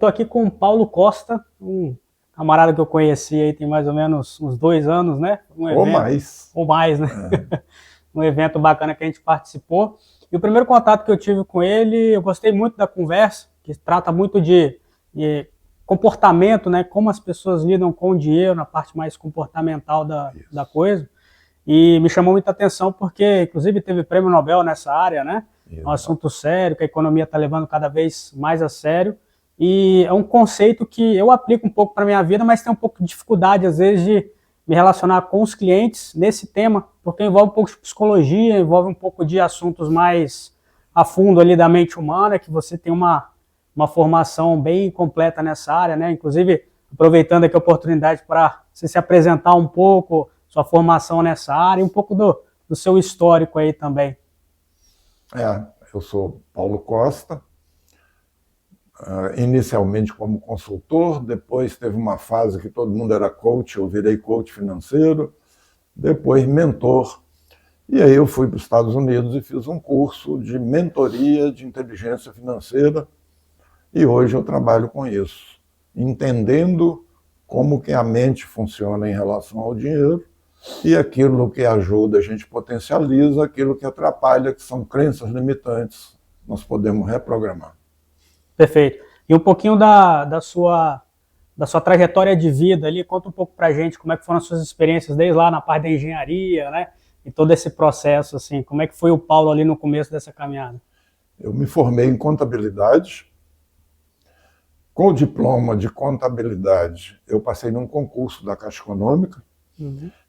Estou aqui com o Paulo Costa, um camarada que eu conheci aí tem mais ou menos uns 2 anos, né? Ou mais. Ou mais, né? Um evento bacana que a gente participou. E o primeiro contato que eu tive com ele, eu gostei muito da conversa, que trata muito de comportamento, né? Como as pessoas lidam com o dinheiro, na parte mais comportamental da coisa. E me chamou muita atenção porque, inclusive, teve prêmio Nobel nessa área, né? É um assunto sério, que a economia está levando cada vez mais a sério. E é um conceito que eu aplico um pouco para a minha vida, mas tenho um pouco de dificuldade, às vezes, de me relacionar com os clientes nesse tema, porque envolve um pouco de psicologia, envolve um pouco de assuntos mais a fundo ali da mente humana, que você tem uma formação bem completa nessa área, né? Inclusive, aproveitando aqui a oportunidade para você se apresentar um pouco, sua formação nessa área e um pouco do seu histórico aí também. Eu sou Paulo Costa, inicialmente como consultor, depois teve uma fase que todo mundo era coach, eu virei coach financeiro, depois mentor. E aí eu fui para os Estados Unidos e fiz um curso de mentoria de inteligência financeira e hoje eu trabalho com isso, entendendo como que a mente funciona em relação ao dinheiro e aquilo que ajuda a gente potencializa, aquilo que atrapalha, que são crenças limitantes, nós podemos reprogramar. Perfeito. E um pouquinho da sua trajetória de vida ali, conta um pouco pra gente como é que foram as suas experiências desde lá na parte da engenharia, né? E todo esse processo, assim, como é que foi o Paulo ali no começo dessa caminhada? Eu me formei em contabilidade. Com o diploma de contabilidade, eu passei num concurso da Caixa Econômica.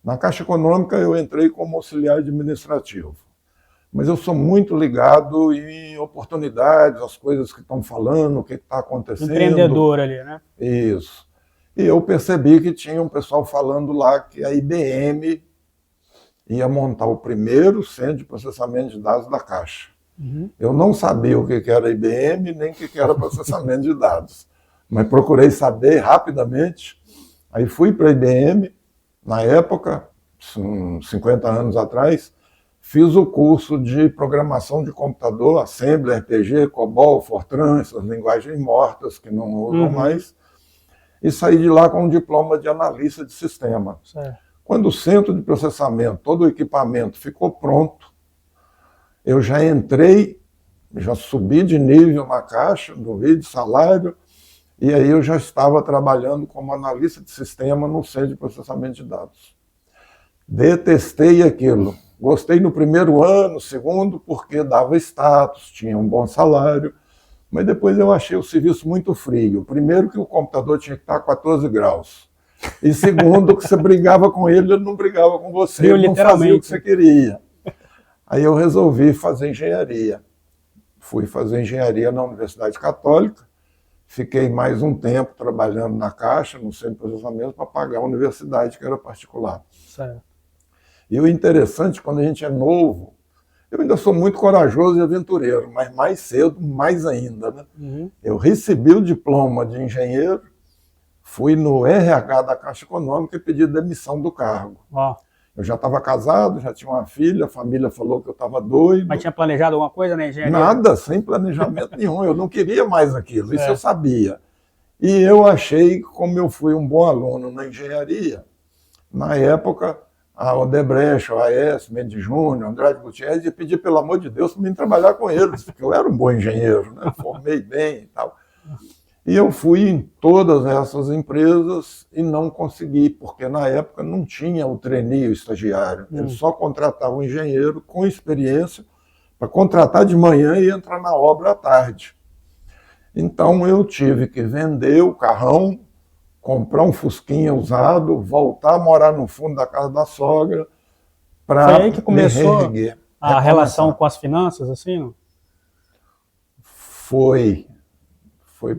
Na Caixa Econômica eu entrei como auxiliar administrativo. Mas eu sou muito ligado em oportunidades, as coisas que estão falando, o que está acontecendo. Empreendedor ali, né? Isso. E eu percebi que tinha um pessoal falando lá que a IBM ia montar o primeiro centro de processamento de dados da Caixa. Eu não sabia o que era IBM, nem o que era processamento de dados. Mas procurei saber rapidamente. Aí fui para a IBM, na época, 50 anos atrás, fiz o curso de programação de computador, Assembly, RPG, COBOL, Fortran, essas linguagens mortas que não usam mais, e saí de lá com um diploma de analista de sistema. Certo. Quando o centro de processamento, todo o equipamento ficou pronto, eu já entrei, já subi de nível na Caixa, no vídeo, salário, e aí eu já estava trabalhando como analista de sistema no centro de processamento de dados. Detestei aquilo. Gostei no primeiro ano, segundo, porque dava status, tinha um bom salário, mas depois eu achei o serviço muito frio. Primeiro que o computador tinha que estar a 14 graus. E segundo, que você brigava com ele, ele não brigava com você, ele não fazia o que você queria. Aí eu resolvi fazer engenharia. Fui fazer engenharia na Universidade Católica, fiquei mais um tempo trabalhando na Caixa, no centro de processamento, para pagar a universidade, que era particular. Certo. E o interessante, quando a gente é novo, eu ainda sou muito corajoso e aventureiro, mas mais cedo, mais ainda, né? Eu recebi o diploma de engenheiro, fui no RH da Caixa Econômica e pedi demissão do cargo. Eu já estava casado, já tinha uma filha, a família falou que eu estava doido. Mas tinha planejado alguma coisa na engenharia? Nada, sem planejamento nenhum, eu não queria mais aquilo, isso eu sabia. E eu achei, como eu fui um bom aluno na engenharia, na época, a Odebrecht, a AES, Mendes Júnior, Andrade Gutierrez, e pedi, pelo amor de Deus, para mim trabalhar com eles, porque eu era um bom engenheiro, né? Formei bem e tal. E eu fui em todas essas empresas e não consegui, porque na época não tinha o trainee, o estagiário. Eles só contratavam um engenheiro com experiência para contratar de manhã e entrar na obra à tarde. Então eu tive que vender o carrão, comprar um fusquinha usado, voltar a morar no fundo da casa da sogra para Foi aí que começou a relação com as finanças, assim? Não? Foi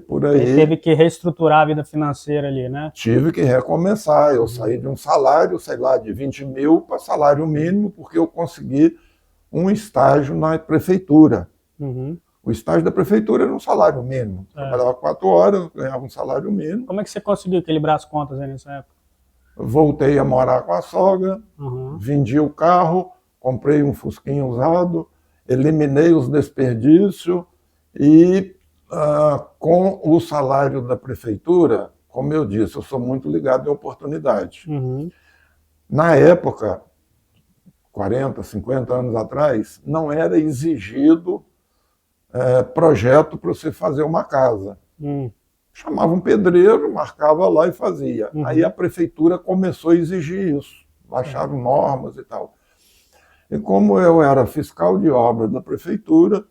por aí. Ele teve que reestruturar a vida financeira ali, né? Tive que recomeçar. Eu saí de um salário, sei lá, de 20 mil para salário mínimo, porque eu consegui um estágio na prefeitura. O estágio da prefeitura era um salário mínimo. Trabalhava 4 horas, ganhava um salário mínimo. Como é que você conseguiu equilibrar as contas aí nessa época? Voltei a morar com a sogra, vendi o carro, comprei um fusquinha usado, eliminei os desperdícios e Com o salário da prefeitura, como eu disse, eu sou muito ligado em oportunidade. Uhum. Na época, 40, 50 anos atrás, não era exigido projeto para você fazer uma casa. Chamava um pedreiro, marcava lá e fazia. Uhum. Aí a prefeitura começou a exigir isso, baixaram normas e tal. E como eu era fiscal de obra da prefeitura,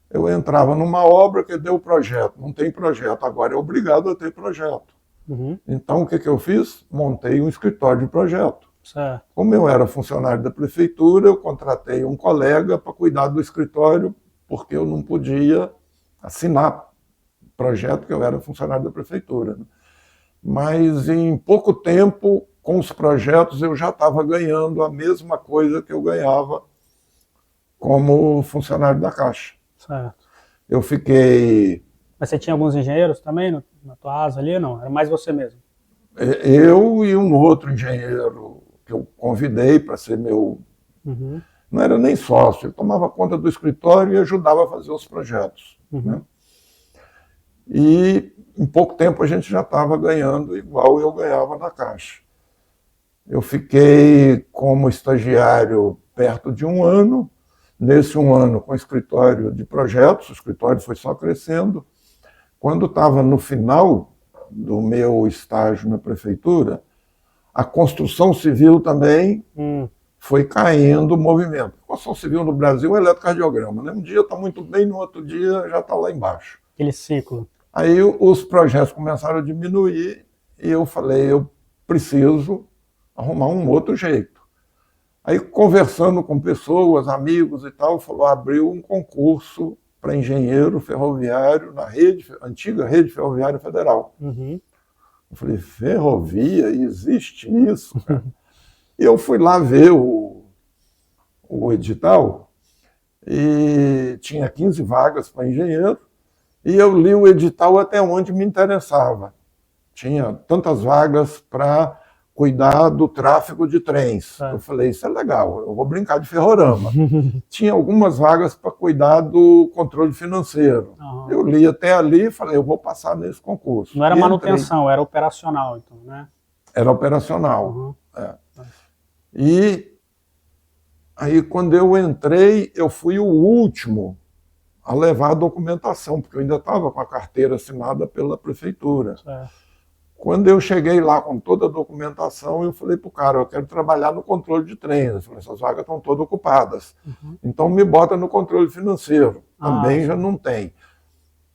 eu entrava numa obra que deu projeto. Não tem projeto, agora é obrigado a ter projeto. Uhum. Então o que eu fiz? Montei um escritório de projeto. Certo. Como eu era funcionário da prefeitura, eu contratei um colega para cuidar do escritório, porque eu não podia assinar projeto, porque eu era funcionário da prefeitura. Mas em pouco tempo, com os projetos, eu já estava ganhando a mesma coisa que eu ganhava como funcionário da Caixa. Certo. Eu fiquei... Mas você tinha alguns engenheiros também na tua asa ali, não? Era mais você mesmo? Eu e um outro engenheiro que eu convidei para ser meu... Uhum. Não era nem sócio, ele tomava conta do escritório e ajudava a fazer os projetos. Uhum. Né? E em pouco tempo a gente já estava ganhando igual eu ganhava na Caixa. Eu fiquei como estagiário perto de um ano. Nesse um ano, com o escritório de projetos, o escritório foi só crescendo. Quando estava no final do meu estágio na prefeitura, a construção civil também foi caindo o movimento. A construção civil no Brasil é eletrocardiograma, né? Um dia está muito bem, no outro dia já está lá embaixo. Aquele ciclo. Aí os projetos começaram a diminuir e eu falei, eu preciso arrumar um outro jeito. Aí, conversando com pessoas, amigos e tal, falou, abriu um concurso para engenheiro ferroviário na antiga rede ferroviária federal. Uhum. Eu falei, ferrovia? Existe isso, cara? E eu fui lá ver o edital e tinha 15 vagas para engenheiro e eu li o edital até onde me interessava. Tinha tantas vagas para cuidar do tráfego de trens. Eu falei, isso é legal, eu vou brincar de ferrorama. Tinha algumas vagas para cuidar do controle financeiro. Uhum. Eu li até ali e falei, eu vou passar nesse concurso. Não era manutenção, era operacional, então, né? Era operacional. Uhum. E aí, quando eu entrei, eu fui o último a levar a documentação, porque eu ainda estava com a carteira assinada pela prefeitura. Certo. Quando eu cheguei lá com toda a documentação, eu falei para o cara, eu quero trabalhar no controle de trens. Eu falei, essas vagas estão todas ocupadas. Uhum. Então me bota no controle financeiro. Também já não tem.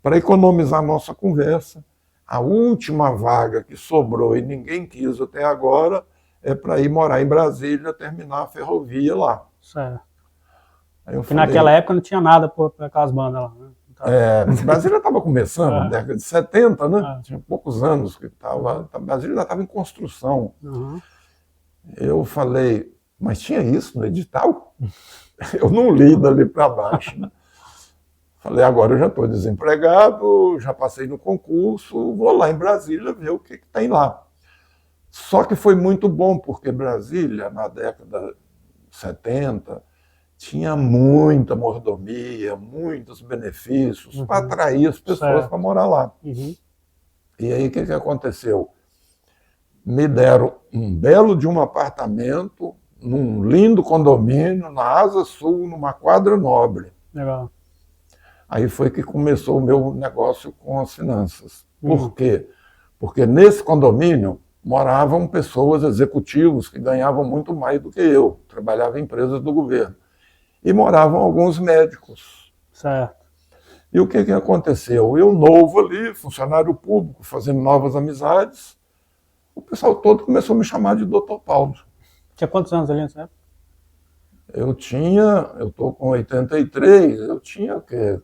Para economizar nossa conversa, a última vaga que sobrou e ninguém quis até agora é para ir morar em Brasília, terminar a ferrovia lá. Certo. Aí eu falei, naquela época não tinha nada para aquelas bandas lá, né? Brasília estava começando, na década de 70, né? Tinha poucos anos que estava. Brasília ainda estava em construção. Uhum. Eu falei, mas tinha isso no edital? Eu não li dali para baixo. Né? Falei, agora eu já estou desempregado, já passei no concurso, vou lá em Brasília ver o que tem lá. Só que foi muito bom, porque Brasília, na década de 70, tinha muita mordomia, muitos benefícios para atrair as pessoas para morar lá. Uhum. E aí o que aconteceu? Me deram um belo de um apartamento, num lindo condomínio, na Asa Sul, numa quadra nobre. Legal. Aí foi que começou o meu negócio com as finanças. Por quê? Porque nesse condomínio moravam pessoas, executivos, que ganhavam muito mais do que eu, trabalhavam em empresas do governo. E moravam alguns médicos. Certo. E o que aconteceu? Eu, novo ali, funcionário público, fazendo novas amizades, o pessoal todo começou a me chamar de Dr. Paulo. Tinha quantos anos ali nessa época? Eu estou com 83, eu tinha o quê?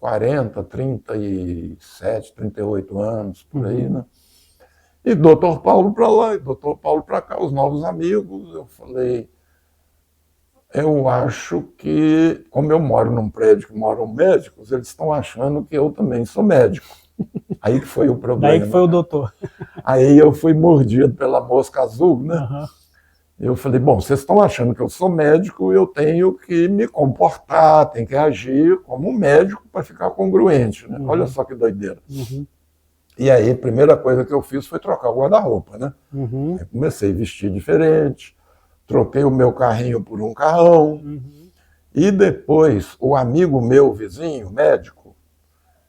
40, 37, 38 anos, por aí, né? E Dr. Paulo para lá, e Dr. Paulo para cá, os novos amigos. Eu falei, eu acho que, como eu moro num prédio que moram médicos, eles estão achando que eu também sou médico. Aí que foi o problema. Daí que foi o doutor. Aí eu fui mordido pela mosca azul, né? Uhum. Eu falei, bom, vocês estão achando que eu sou médico, eu tenho que me comportar, tenho que agir como médico para ficar congruente, né? Olha só que doideira. E aí, a primeira coisa que eu fiz foi trocar o guarda-roupa, né? Aí comecei a vestir diferente, troquei o meu carrinho por um carrão. E depois, o amigo meu, vizinho, médico,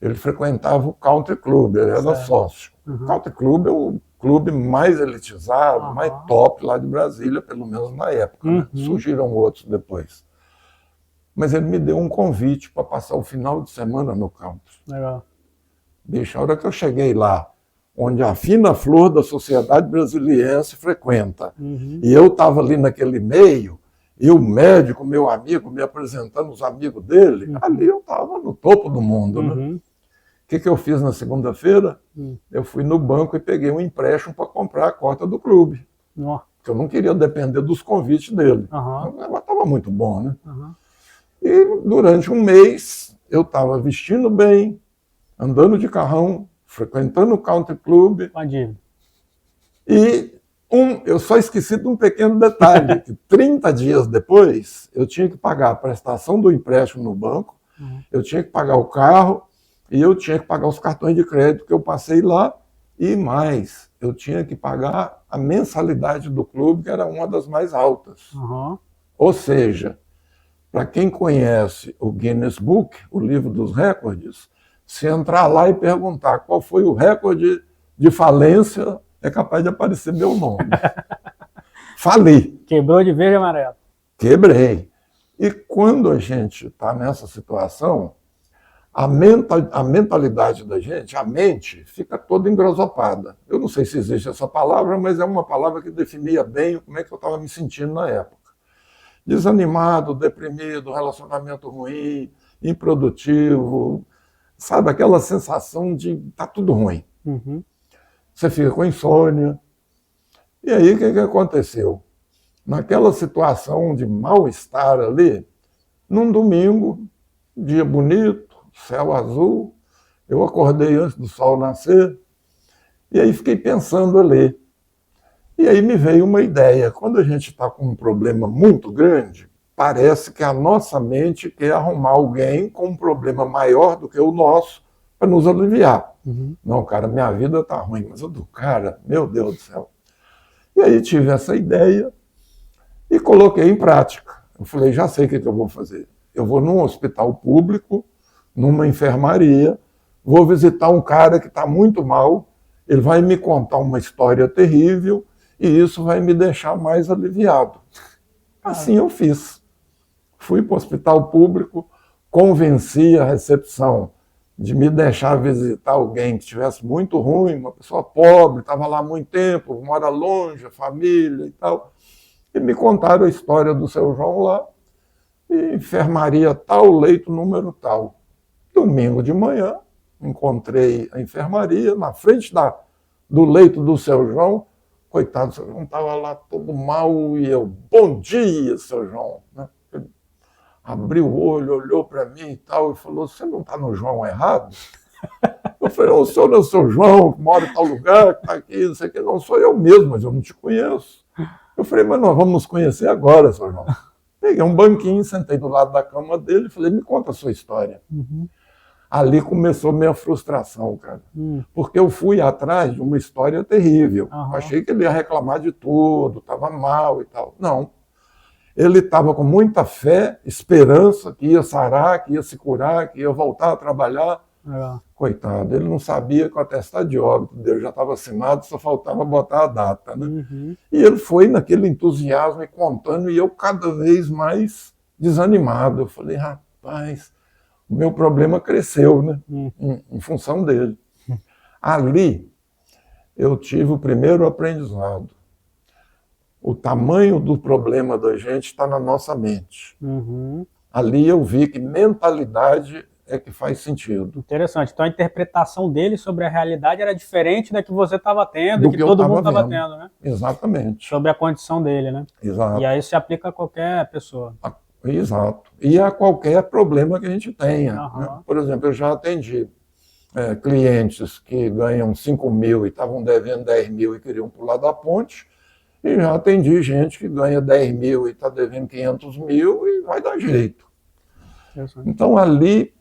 ele frequentava o Country Club, ele era sócio. O Country Club é o clube mais elitizado, mais top lá de Brasília, pelo menos na época. Né? Surgiram outros depois. Mas ele me deu um convite para passar o final de semana no Country. Legal. Bicho, a hora que eu cheguei lá, onde a fina flor da sociedade brasiliense frequenta, e eu estava ali naquele meio, e o médico, meu amigo, me apresentando os amigos dele, ali eu estava no topo do mundo. Né? O que eu fiz na segunda-feira? Eu fui no banco e peguei um empréstimo para comprar a cota do clube. Porque eu não queria depender dos convites dele. Mas estava muito bom, né? E durante um mês eu estava vestindo bem, andando de carrão, frequentando o Country Club. E eu só esqueci de um pequeno detalhe, que 30 dias depois eu tinha que pagar a prestação do empréstimo no banco, eu tinha que pagar o carro, e eu tinha que pagar os cartões de crédito que eu passei lá, e mais, eu tinha que pagar a mensalidade do clube, que era uma das mais altas. Ou seja, para quem conhece o Guinness Book, o livro dos recordes, se entrar lá e perguntar qual foi o recorde de falência, é capaz de aparecer meu nome. Falei. Quebrou de verde e amarelo. Quebrei. E quando a gente está nessa situação, a mentalidade da gente, a mente, fica toda engrosopada. Eu não sei se existe essa palavra, mas é uma palavra que definia bem como é que eu estava me sentindo na época. Desanimado, deprimido, relacionamento ruim, improdutivo, sabe, aquela sensação de tá tudo ruim. Você fica com insônia. E aí, o que aconteceu? Naquela situação de mal-estar ali, num domingo, dia bonito, céu azul, eu acordei antes do sol nascer, e aí fiquei pensando ali. E aí me veio uma ideia. Quando a gente está com um problema muito grande, parece que a nossa mente quer arrumar alguém com um problema maior do que o nosso para nos aliviar. Não, cara, minha vida está ruim, mas o do cara, meu Deus do céu. E aí tive essa ideia e coloquei em prática. Eu falei, já sei o que eu vou fazer. Eu vou num hospital público, numa enfermaria, vou visitar um cara que está muito mal, ele vai me contar uma história terrível e isso vai me deixar mais aliviado. Assim eu fiz. Fui para o hospital público, convenci a recepção de me deixar visitar alguém que estivesse muito ruim, uma pessoa pobre, estava lá há muito tempo, mora longe, a família e tal. E me contaram a história do seu João lá, e enfermaria tal, leito número tal. Domingo de manhã, encontrei a enfermaria na frente do leito do seu João. Coitado, o seu João estava lá todo mal e eu, bom dia, seu João. Ele abriu o olho, olhou para mim e tal, e falou, você não está no João errado? Eu falei, o senhor não é o seu João, que mora em tal lugar, que está aqui, não sei o que, não sou eu mesmo, mas eu não te conheço. Eu falei, mas nós vamos nos conhecer agora, seu João. Peguei um banquinho, sentei do lado da cama dele e falei, me conta a sua história. Ali começou minha frustração, cara. Porque eu fui atrás de uma história terrível. Achei que ele ia reclamar de tudo, estava mal e tal. Não. Ele estava com muita fé, esperança que ia sarar, que ia se curar, que ia voltar a trabalhar. Coitado, ele não sabia que o atestado de óbito dele já estava assinado, só faltava botar a data. Né? E ele foi naquele entusiasmo e contando, e eu cada vez mais desanimado. Eu falei, rapaz, o meu problema cresceu, né? Em função dele. Ali, eu tive o primeiro aprendizado. O tamanho do problema da gente está na nossa mente. Ali eu vi que mentalidade é que faz sentido. Interessante. Então a interpretação dele sobre a realidade era diferente da que você estava tendo e que todo mundo estava tendo, né? Exatamente. Sobre a condição dele, né? Exato. E aí se aplica a qualquer pessoa. Exato. E a qualquer problema que a gente tenha. Né? Por exemplo, eu já atendi clientes que ganham 5 mil e estavam devendo 10 mil e queriam pular da ponte. E já atendi gente que ganha 10 mil e está devendo 500 mil e vai dar jeito. Então ali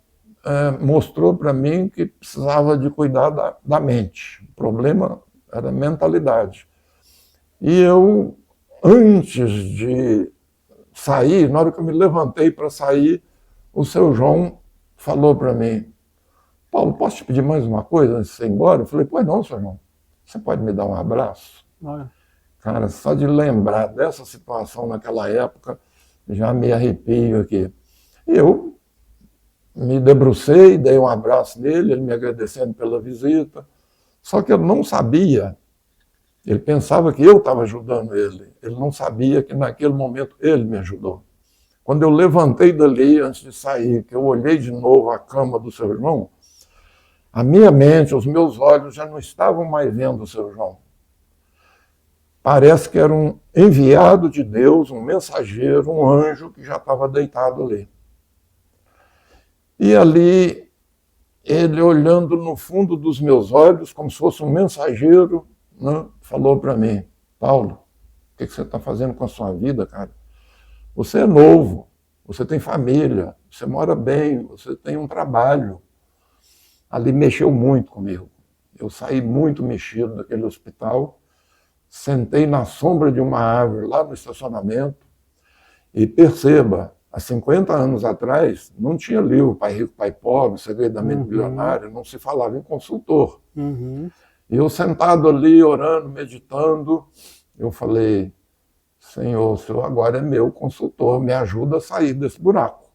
mostrou para mim que precisava de cuidar da mente. O problema era a mentalidade. E eu, antes de sair, na hora que eu me levantei para sair, o seu João falou para mim: Paulo, posso te pedir mais uma coisa antes de você ir embora? Eu falei: pois não, seu João, você pode me dar um abraço? Olha. Cara, só de lembrar dessa situação naquela época, já me arrepio aqui. E eu me debrucei, dei um abraço nele, ele me agradecendo pela visita, só que eu não sabia. Ele pensava que eu estava ajudando ele. Ele não sabia que naquele momento ele me ajudou. Quando eu levantei dali, antes de sair, que eu olhei de novo a cama do seu irmão, a minha mente, os meus olhos já não estavam mais vendo o seu João. Parece que era um enviado de Deus, um mensageiro, um anjo que já estava deitado ali. E ali, ele olhando no fundo dos meus olhos, como se fosse um mensageiro, né, falou para mim: Paulo, o que você está fazendo com a sua vida, cara? Você é novo, você tem família, você mora bem, você tem um trabalho. Ali mexeu muito comigo. Eu saí muito mexido daquele hospital, sentei na sombra de uma árvore lá no estacionamento e perceba, há 50 anos atrás, não tinha livro Pai Rico, Pai Pobre, Segredo da Mente Bilionária, não se falava em consultor. E eu sentado ali, orando, meditando, eu falei: Senhor, o Senhor agora é meu consultor, me ajuda a sair desse buraco.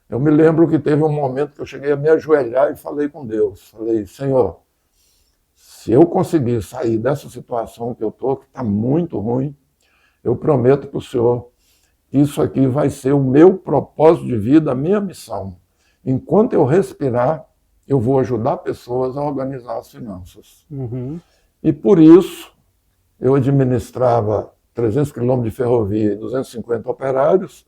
Eu me lembro que teve um momento que eu cheguei a me ajoelhar e falei com Deus. Falei: Senhor, se eu conseguir sair dessa situação que eu estou, que está muito ruim, eu prometo para o Senhor que isso aqui vai ser o meu propósito de vida, a minha missão. Enquanto eu respirar, eu vou ajudar pessoas a organizar as finanças. E por isso, eu administrava 300 quilômetros de ferrovia e 250 operários.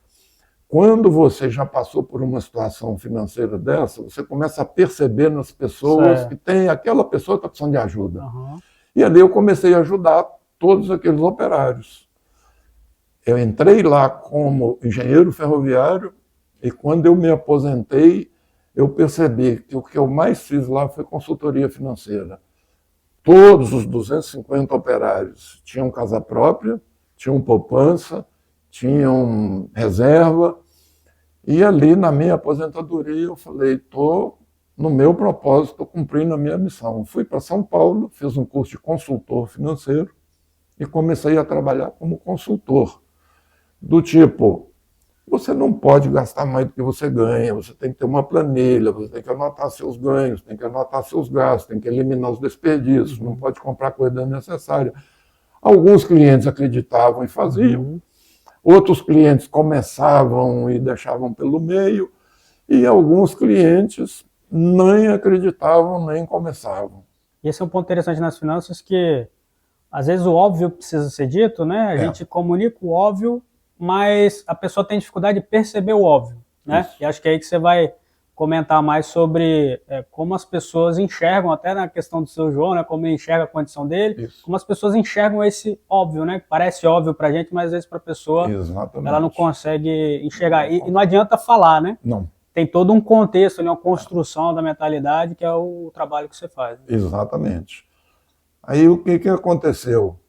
Quando você já passou por uma situação financeira dessa, você começa a perceber nas pessoas que tem aquela pessoa que está precisando de ajuda. E ali eu comecei a ajudar todos aqueles operários. Eu entrei lá como engenheiro ferroviário e quando eu me aposentei, eu percebi que o que eu mais fiz lá foi consultoria financeira. Todos os 250 operários tinham casa própria, tinham poupança, tinham reserva, e ali na minha aposentadoria eu falei: estou no meu propósito, estou cumprindo a minha missão. Fui para São Paulo, fiz um curso de consultor financeiro e comecei a trabalhar como consultor. Do tipo, você não pode gastar mais do que você ganha, você tem que ter uma planilha, você tem que anotar seus ganhos, tem que anotar seus gastos, tem que eliminar os desperdícios, não pode comprar coisa desnecessária. Alguns clientes acreditavam e faziam, outros clientes começavam e deixavam pelo meio, e alguns clientes nem acreditavam nem começavam. E esse é um ponto interessante nas finanças, que às vezes o óbvio precisa ser dito, né? A gente comunica o óbvio, mas a pessoa tem dificuldade de perceber o óbvio, né? E acho que é aí que você vai comentar mais sobre como as pessoas enxergam, até na questão do seu João, né? Como ele enxerga a condição dele, como as pessoas enxergam esse óbvio, né? Parece óbvio pra gente, mas às vezes pra pessoa ela não consegue enxergar. E não adianta falar, né? Não. Tem todo um contexto, uma construção da mentalidade, que é o trabalho que você faz. Exatamente. Aí o que aconteceu?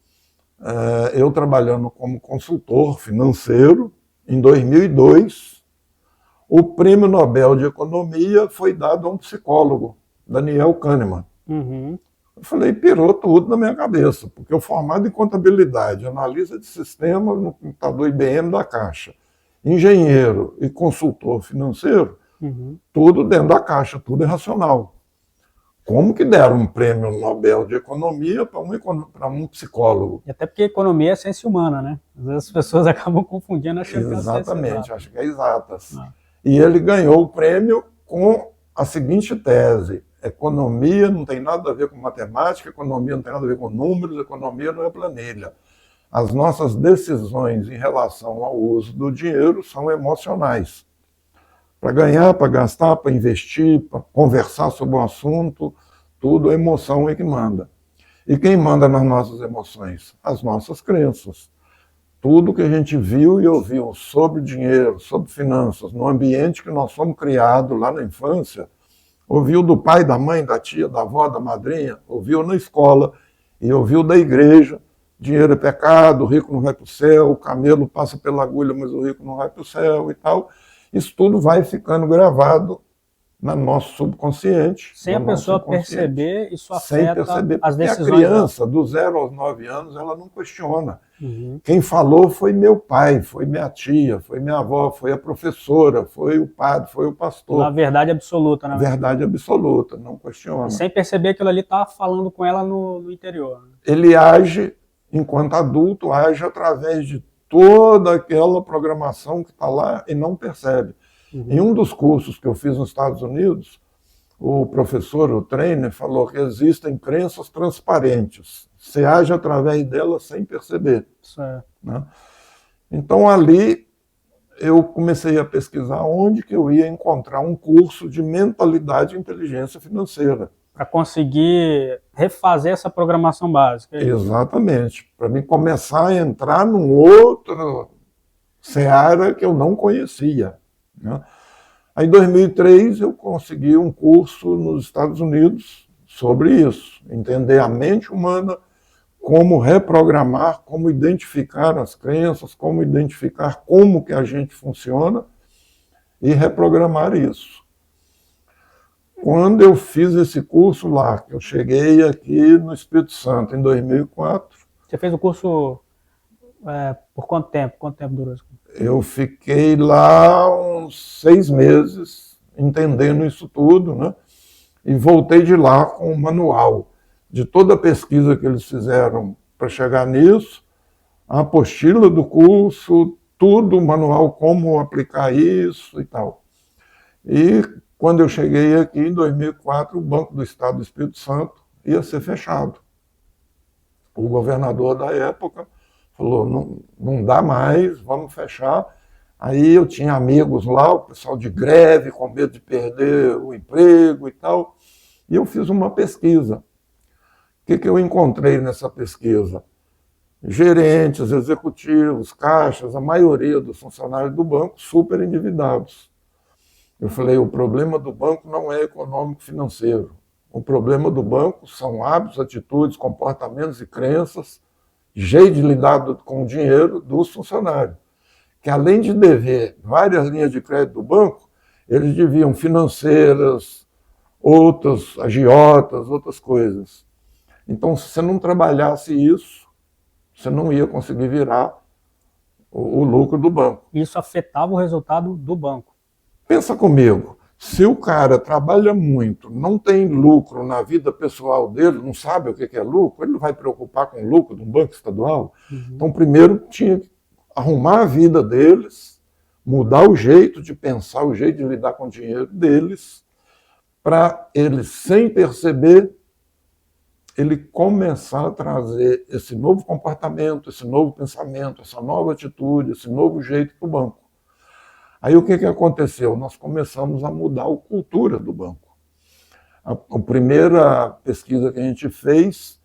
Eu trabalhando como consultor financeiro, em 2002, o Prêmio Nobel de Economia foi dado a um psicólogo, Daniel Kahneman. Eu falei: pirou tudo na minha cabeça, porque eu formado em contabilidade, analista de sistemas no computador IBM da Caixa, engenheiro e consultor financeiro, tudo dentro da Caixa, tudo é racional. Como que deram um prêmio Nobel de Economia para um psicólogo? E até porque economia é ciência humana, né? Às vezes as pessoas acabam confundindo, achando que é ciência exata. Exatamente, acho que é exatas. E ele ganhou o prêmio com a seguinte tese: economia não tem nada a ver com matemática, economia não tem nada a ver com números, economia não é planilha. As nossas decisões em relação ao uso do dinheiro são emocionais. Para ganhar, para gastar, para investir, para conversar sobre um assunto, tudo a emoção é que manda. E quem manda nas nossas emoções? As nossas crenças. Tudo que a gente viu e ouviu sobre dinheiro, sobre finanças, no ambiente que nós fomos criados lá na infância, ouviu do pai, da mãe, da tia, da avó, da madrinha, ouviu na escola e ouviu da igreja. Dinheiro é pecado, o rico não vai para o céu, o camelo passa pela agulha, mas o rico não vai para o céu e tal. Isso tudo vai ficando gravado no nosso subconsciente. Sem a pessoa perceber, isso afeta as decisões. A criança, do 0 aos 9 anos, ela não questiona. Quem falou foi meu pai, foi minha tia, foi minha avó, foi a professora, foi o padre, foi o pastor. Na verdade absoluta, né? Verdade absoluta, não questiona. E sem perceber aquilo ali está falando com ela no interior. Ele age, enquanto adulto, age através de toda aquela programação que está lá e não percebe. Em um dos cursos que eu fiz nos Estados Unidos, o professor, o trainer, falou que existem crenças transparentes. Você age através delas sem perceber. Certo. Né? Então, ali, eu comecei a pesquisar onde que eu ia encontrar um curso de mentalidade e inteligência financeira. Para conseguir refazer essa programação básica. Exatamente. Para mim começar a entrar num outro seara que eu não conhecia. Né? Aí, em 2003, eu consegui um curso nos Estados Unidos sobre isso. Entender a mente humana, como reprogramar, como identificar as crenças, como identificar como que a gente funciona e reprogramar isso. Quando eu fiz esse curso lá, que eu cheguei aqui no Espírito Santo, em 2004... Você fez o curso por quanto tempo? Quanto tempo durou isso? Eu fiquei lá uns 6 meses, entendendo isso tudo, né? E voltei de lá com o manual de toda a pesquisa que eles fizeram para chegar nisso, a apostila do curso, tudo, o manual, como aplicar isso e tal. E quando eu cheguei aqui, em 2004, o Banco do Estado do Espírito Santo ia ser fechado. O governador da época falou, não dá mais, vamos fechar. Aí eu tinha amigos lá, o pessoal de greve, com medo de perder o emprego e tal. E eu fiz uma pesquisa. O que eu encontrei nessa pesquisa? Gerentes, executivos, caixas, a maioria dos funcionários do banco super endividados. Eu falei, o problema do banco não é econômico-financeiro. O problema do banco são hábitos, atitudes, comportamentos e crenças, jeito de lidar com o dinheiro dos funcionários. Que além de dever várias linhas de crédito do banco, eles deviam financeiras, outras agiotas, outras coisas. Então, se você não trabalhasse isso, você não ia conseguir virar o lucro do banco. Isso afetava o resultado do banco. Pensa comigo, se o cara trabalha muito, não tem lucro na vida pessoal dele, não sabe o que é lucro, ele não vai preocupar com o lucro de um banco estadual. Então, primeiro tinha que arrumar a vida deles, mudar o jeito de pensar, o jeito de lidar com o dinheiro deles, para eles, sem perceber, ele começar a trazer esse novo comportamento, esse novo pensamento, essa nova atitude, esse novo jeito para o banco. Aí o que aconteceu? Nós começamos a mudar a cultura do banco. A primeira pesquisa que a gente fez,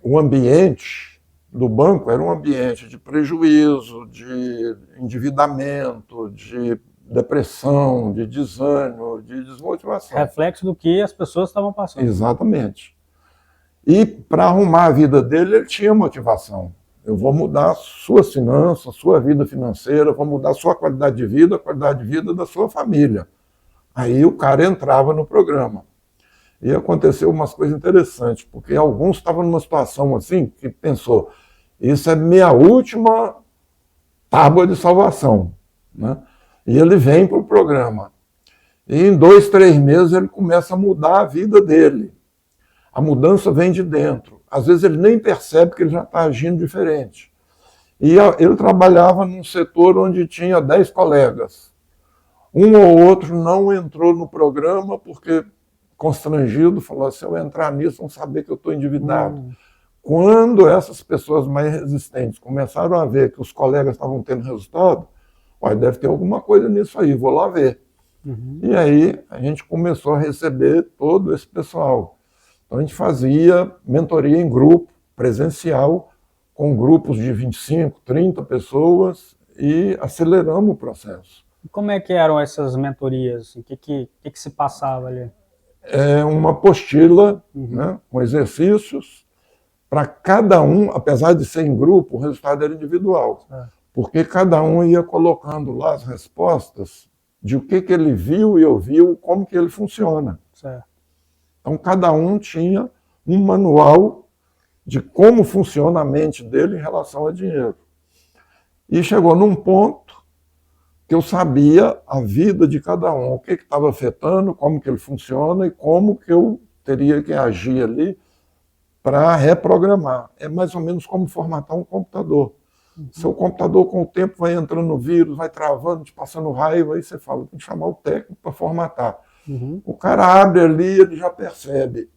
o ambiente do banco era um ambiente de prejuízo, de endividamento, de depressão, de desânimo, de desmotivação. Reflexo do que as pessoas estavam passando. Exatamente. E para arrumar a vida dele, ele tinha motivação. Eu vou mudar suas finanças, sua vida financeira, vou mudar sua qualidade de vida, a qualidade de vida da sua família. Aí o cara entrava no programa. E aconteceu umas coisas interessantes, porque alguns estavam numa situação assim, que pensou, isso é minha última tábua de salvação, né? E ele vem para o programa. E em 2, 3 meses ele começa a mudar a vida dele. A mudança vem de dentro. Às vezes ele nem percebe que ele já está agindo diferente. E ele trabalhava num setor onde tinha 10 colegas. Um ou outro não entrou no programa porque, constrangido, falou, se eu entrar nisso, vão saber que eu estou endividado. Quando essas pessoas mais resistentes começaram a ver que os colegas estavam tendo resultado, deve ter alguma coisa nisso aí, vou lá ver. E aí a gente começou a receber todo esse pessoal. Então a gente fazia mentoria em grupo, presencial, com grupos de 25, 30 pessoas e aceleramos o processo. E como é que eram essas mentorias? O que se passava ali? É uma apostila, né, com exercícios para cada um, apesar de ser em grupo, o resultado era individual. Porque cada um ia colocando lá as respostas de o que ele viu e ouviu, como que ele funciona. Certo. Então cada um tinha um manual de como funciona a mente dele em relação a dinheiro. E chegou num ponto que eu sabia a vida de cada um, o que estava afetando, como que ele funciona e como que eu teria que agir ali para reprogramar. É mais ou menos como formatar um computador. Seu computador, com o tempo, vai entrando no vírus, vai travando, te passando raiva, aí você fala, tem que chamar o técnico para formatar. O cara abre ali, ele já percebe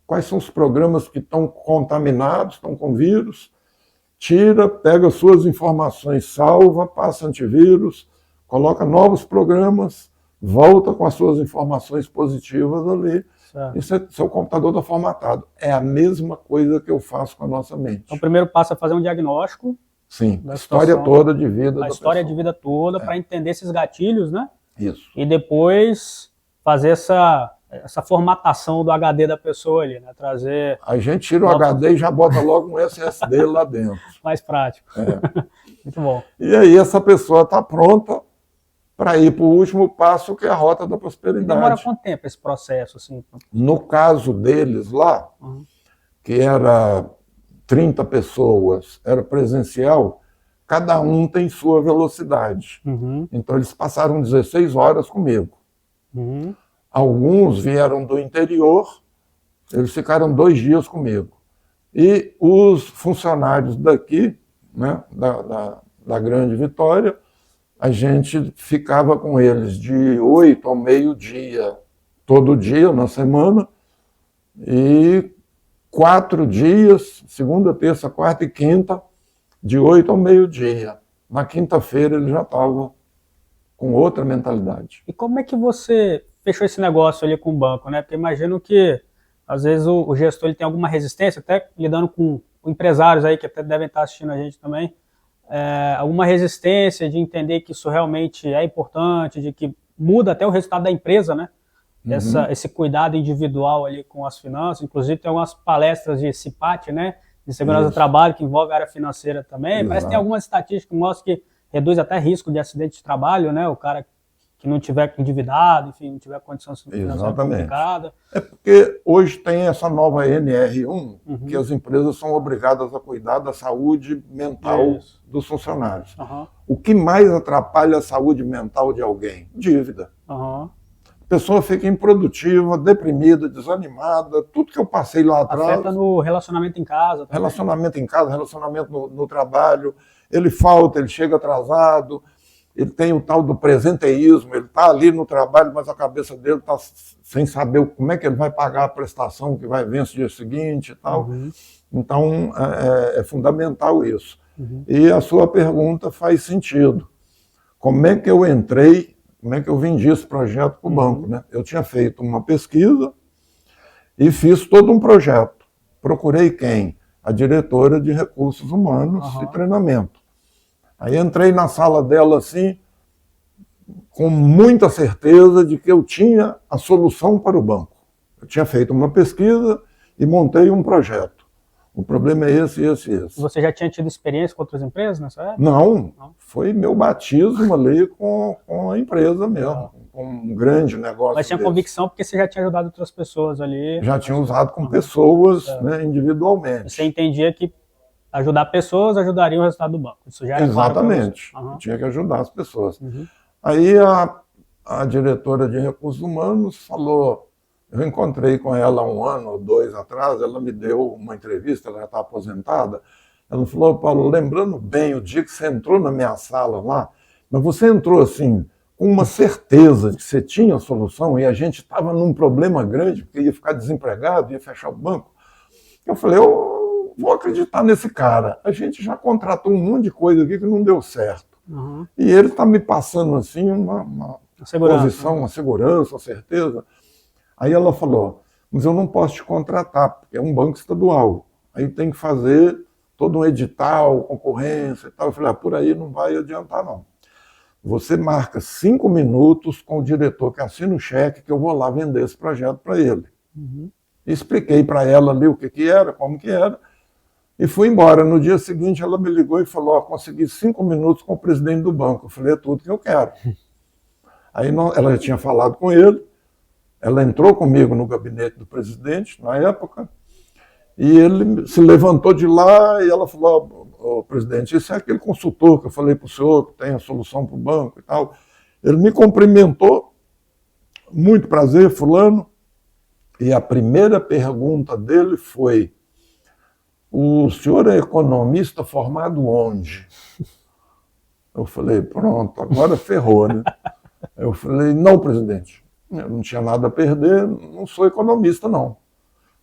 quais são os programas que estão contaminados, estão com vírus, tira, pega suas informações, salva, passa antivírus, coloca novos programas, volta com as suas informações positivas ali, e seu computador está formatado. É a mesma coisa que eu faço com a nossa mente. Então, o primeiro passo é fazer um diagnóstico. Sim, a história toda de vida. A história de vida toda, para entender esses gatilhos, né? Isso. E depois fazer essa formatação do HD da pessoa ali, né? Trazer... A gente tira o HD e já bota logo um SSD lá dentro. Mais prático. Muito bom. E aí essa pessoa está pronta para ir para o último passo, que é a rota da prosperidade. Demora quanto tempo esse processo? Assim? No caso deles lá, que era 30 pessoas, era presencial, cada um tem sua velocidade. Então eles passaram 16 horas comigo. Alguns vieram do interior, eles ficaram 2 dias comigo. E os funcionários daqui, né, da Grande Vitória, a gente ficava com eles de 8 ao meio-dia, todo dia, na semana, e 4 dias, segunda, terça, quarta e quinta, de 8 ao meio-dia. Na quinta-feira ele já estava com outra mentalidade. E como é que você fechou esse negócio ali com o banco, né? Porque imagino que, às vezes, o gestor ele tem alguma resistência, até lidando com empresários aí que até devem estar assistindo a gente também, alguma resistência de entender que isso realmente é importante, de que muda até o resultado da empresa, né? Esse cuidado individual ali com as finanças. Inclusive tem algumas palestras de CIPAT, né? De segurança do trabalho, que envolve a área financeira também. Exato. Parece que tem algumas estatísticas que mostram que reduz até risco de acidente de trabalho, né? O cara que não tiver endividado, enfim, não tiver condição financeira complicada. É porque hoje tem essa nova NR1, que as empresas são obrigadas a cuidar da saúde mental dos funcionários. O que mais atrapalha a saúde mental de alguém? Dívida. A pessoa fica improdutiva, deprimida, desanimada, tudo que eu passei lá atrás. Afeta no relacionamento em casa. Também. Relacionamento em casa, relacionamento no trabalho. Ele falta, ele chega atrasado. Ele tem o tal do presenteísmo, ele está ali no trabalho, mas a cabeça dele está sem saber como é que ele vai pagar a prestação que vai vencer no dia seguinte e tal. Então, é fundamental isso. E a sua pergunta faz sentido. Como é que eu entrei, como é que eu vendi esse projeto para o banco? Né? Eu tinha feito uma pesquisa e fiz todo um projeto. Procurei quem? A diretora de recursos humanos e treinamento. Aí entrei na sala dela assim, com muita certeza de que eu tinha a solução para o banco. Eu tinha feito uma pesquisa e montei um projeto. O problema é esse, esse, esse. Você já tinha tido experiência com outras empresas nessa época? Não, foi meu batismo ali com a empresa mesmo, com um grande negócio. Mas tinha convicção porque você já tinha ajudado outras pessoas ali? Já tinha usado com pessoas, né, individualmente. Você entendia que ajudar pessoas ajudaria o resultado do banco. Isso já era exatamente. Eu tinha que ajudar as pessoas. Aí a diretora de recursos humanos falou, eu encontrei com ela 1 ano ou 2 atrás, ela me deu uma entrevista, ela já está aposentada. Ela falou, Paulo, lembrando bem o dia que você entrou na minha sala lá, mas você entrou assim, com uma certeza de que você tinha a solução e a gente estava num problema grande, porque ia ficar desempregado, ia fechar o banco. Eu falei, eu vou acreditar nesse cara. A gente já contratou um monte de coisa aqui que não deu certo. E ele está me passando assim uma posição, uma segurança, uma certeza. Aí ela falou, mas eu não posso te contratar, porque é um banco estadual. Aí tem que fazer todo um edital, concorrência e tal. Eu falei, por aí não vai adiantar, não. Você marca 5 minutos com o diretor que assina o cheque, que eu vou lá vender esse projeto para ele. Expliquei para ela ali o que era, como que era, e fui embora. No dia seguinte, ela me ligou e falou, consegui 5 minutos com o presidente do banco. Eu falei, é tudo que eu quero. Aí ela já tinha falado com ele, ela entrou comigo no gabinete do presidente, na época, e ele se levantou de lá e ela falou, presidente, esse é aquele consultor que eu falei para o senhor, que tem a solução para o banco e tal. Ele me cumprimentou, muito prazer, fulano, e a primeira pergunta dele foi, o senhor é economista formado onde? Eu falei, pronto, agora ferrou, né? Eu falei, não, presidente, eu não tinha nada a perder, não sou economista, não.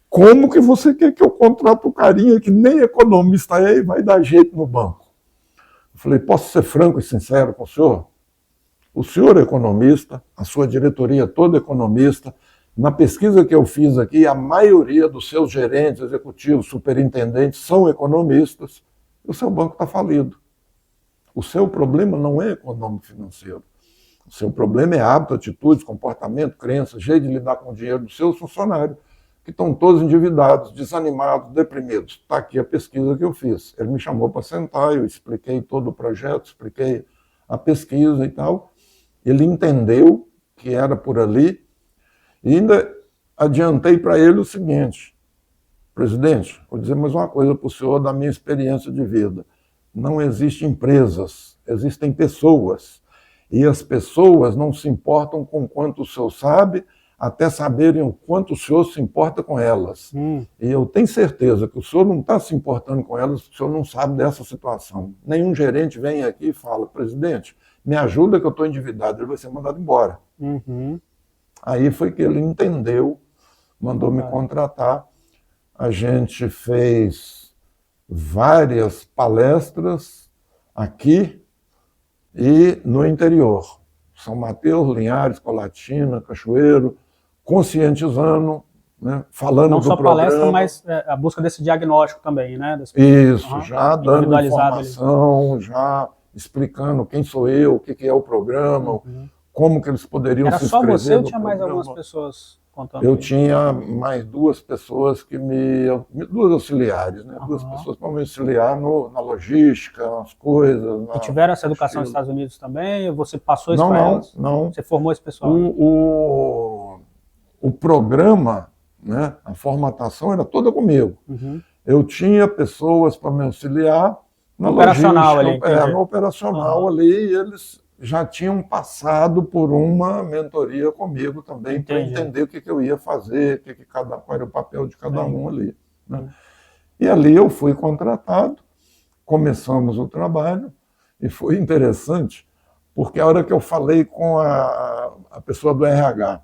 Como que você quer que eu contrate o carinha que nem economista é e vai dar jeito no banco? Eu falei, posso ser franco e sincero com o senhor? O senhor é economista, a sua diretoria toda é economista. Na pesquisa que eu fiz aqui, a maioria dos seus gerentes, executivos, superintendentes são economistas. E o seu banco está falido. O seu problema não é econômico-financeiro. O seu problema é hábito, atitudes, comportamento, crença, jeito de lidar com o dinheiro dos seus funcionários, que estão todos endividados, desanimados, deprimidos. Está aqui a pesquisa que eu fiz. Ele me chamou para sentar, eu expliquei todo o projeto, expliquei a pesquisa e tal. Ele entendeu que era por ali e ainda adiantei para ele o seguinte, presidente, vou dizer mais uma coisa para o senhor da minha experiência de vida. Não existem empresas, existem pessoas. E as pessoas não se importam com quanto o senhor sabe, até saberem o quanto o senhor se importa com elas. E eu tenho certeza que o senhor não está se importando com elas, porque o senhor não sabe dessa situação. Nenhum gerente vem aqui e fala, presidente, me ajuda que eu estou endividado, ele vai ser mandado embora. Aí foi que ele entendeu, mandou me contratar. A gente fez várias palestras aqui e no interior. São Mateus, Linhares, Colatina, Cachoeiro, conscientizando, né, falando não do só programa. Palestra, mas a busca desse diagnóstico também, né? Isso, já dando informação, já explicando quem sou eu, o que é o programa, como que eles poderiam se inscrever. Era só você ou tinha mais algumas pessoas contando? Eu tinha mais 2 pessoas duas auxiliares, né? 2 pessoas para me auxiliar na logística, nas coisas. E tiveram essa educação nos Estados Unidos também? Você passou isso para elas? Não. Você formou esse pessoal? O programa, né, a formatação era toda comigo. Eu tinha pessoas para me auxiliar na operacional logística, ali. no operacional ali, e eles já tinham passado por uma mentoria comigo também, para entender o que eu ia fazer, qual era o papel de cada um ali. Né? E ali eu fui contratado, começamos o trabalho, e foi interessante, porque a hora que eu falei com a pessoa do RH,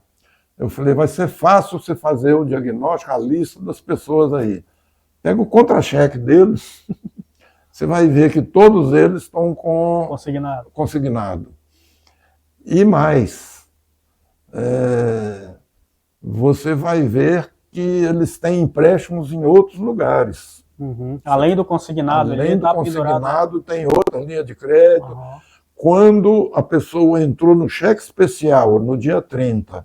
eu falei, vai ser fácil você fazer o diagnóstico, a lista das pessoas aí. Pega o contra-cheque deles, você vai ver que todos eles estão com consignado. E mais, você vai ver que eles têm empréstimos em outros lugares. Além do consignado. Além do consignado, tem outra linha de crédito. Quando a pessoa entrou no cheque especial, no dia 30,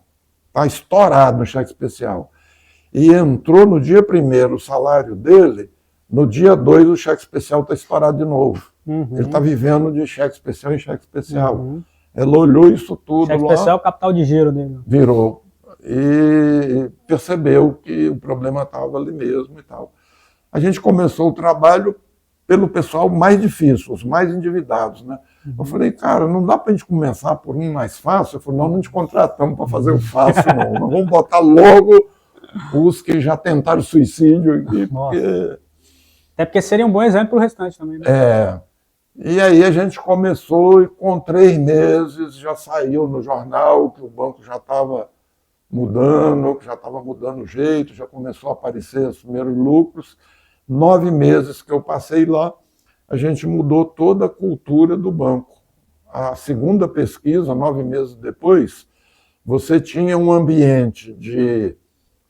está estourado no cheque especial, e entrou no dia 1º o salário dele, no dia 2 o cheque especial está estourado de novo. Ele está vivendo de cheque especial em cheque especial. Ela olhou isso tudo cheque lá. especial é o capital de giro dele. Virou. E percebeu que o problema estava ali mesmo e tal. A gente começou o trabalho pelo pessoal mais difícil, os mais endividados, né? Eu falei, cara, não dá para a gente começar por um mais fácil? Eu falei, não te contratamos para fazer o fácil, não. Nós vamos botar logo os que já tentaram suicídio aqui, porque... Até porque seria um bom exemplo para o restante também, né? E aí a gente começou e com 3 meses já saiu no jornal que o banco já estava mudando, que já estava mudando o jeito, já começou a aparecer os primeiros lucros. 9 meses que eu passei lá, a gente mudou toda a cultura do banco. A segunda pesquisa, 9 meses depois, você tinha um ambiente de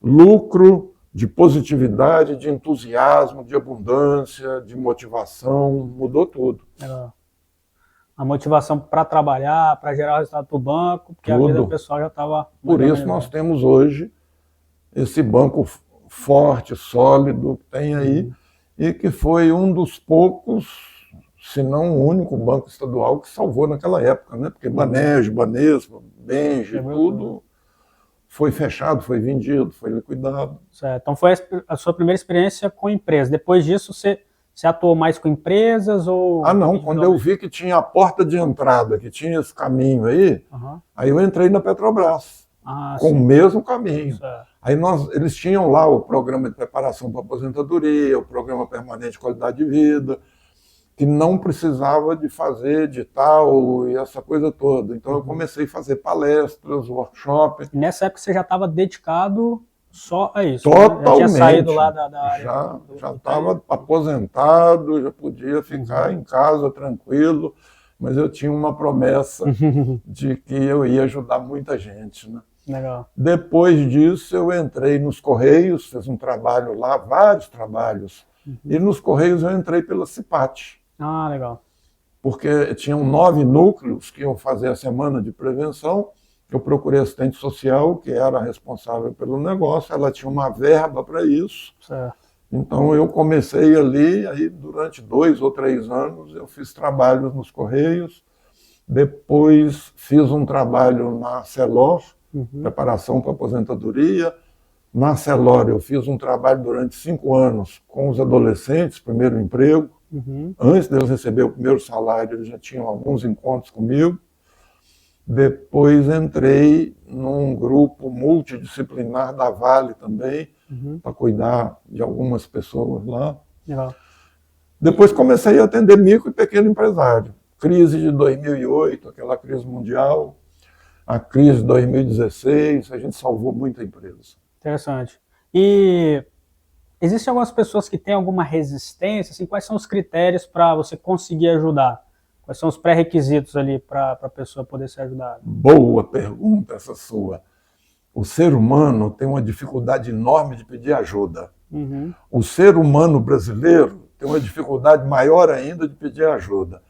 lucro, de positividade, de entusiasmo, de abundância, de motivação, mudou tudo. Legal. A motivação para trabalhar, para gerar resultado para o banco, porque a vida pessoal já estava... Por isso nós temos hoje esse banco forte, sólido, que tem aí, e que foi um dos poucos, se não o único banco estadual que salvou naquela época, né? Porque Banespa, Benji, tudo foi fechado, foi vendido, foi liquidado. Certo. Então foi a sua primeira experiência com empresa. Depois disso, você atuou mais com empresas ou... Ah, não. Quando eu vi que tinha a porta de entrada, que tinha esse caminho aí, aí eu entrei na Petrobras, com o mesmo caminho. Certo. Aí eles tinham lá o programa de preparação para aposentadoria, o programa permanente de qualidade de vida, que não precisava de fazer edital e essa coisa toda. Então eu comecei a fazer palestras, workshops. E nessa época você já estava dedicado só a isso? Totalmente. Já tinha saído lá da área? Já estava aposentado, já podia ficar em casa tranquilo, mas eu tinha uma promessa de que eu ia ajudar muita gente, né? Legal. Depois disso eu entrei nos Correios, fiz um trabalho lá, vários trabalhos, e nos Correios eu entrei pela CIPAT. Ah, legal. Porque tinham 9 núcleos que iam fazer a semana de prevenção. Eu procurei assistente social, que era responsável pelo negócio, ela tinha uma verba para isso. Certo. Então eu comecei ali, aí durante 2 ou 3 anos eu fiz trabalhos nos Correios, depois fiz um trabalho na Celor, preparação para aposentadoria. Na Celor eu fiz um trabalho durante 5 anos com os adolescentes, primeiro emprego. Antes deles receber o primeiro salário, eles já tinham alguns encontros comigo. Depois entrei num grupo multidisciplinar da Vale também, para cuidar de algumas pessoas lá. Legal. Depois comecei a atender micro e pequeno empresário. Crise de 2008, aquela crise mundial, a crise de 2016, a gente salvou muita empresa. Interessante. E existem algumas pessoas que têm alguma resistência, assim, quais são os critérios para você conseguir ajudar? Quais são os pré-requisitos ali para a pessoa poder ser ajudada? Boa pergunta essa sua. O ser humano tem uma dificuldade enorme de pedir ajuda. O ser humano brasileiro tem uma dificuldade maior ainda de pedir ajuda.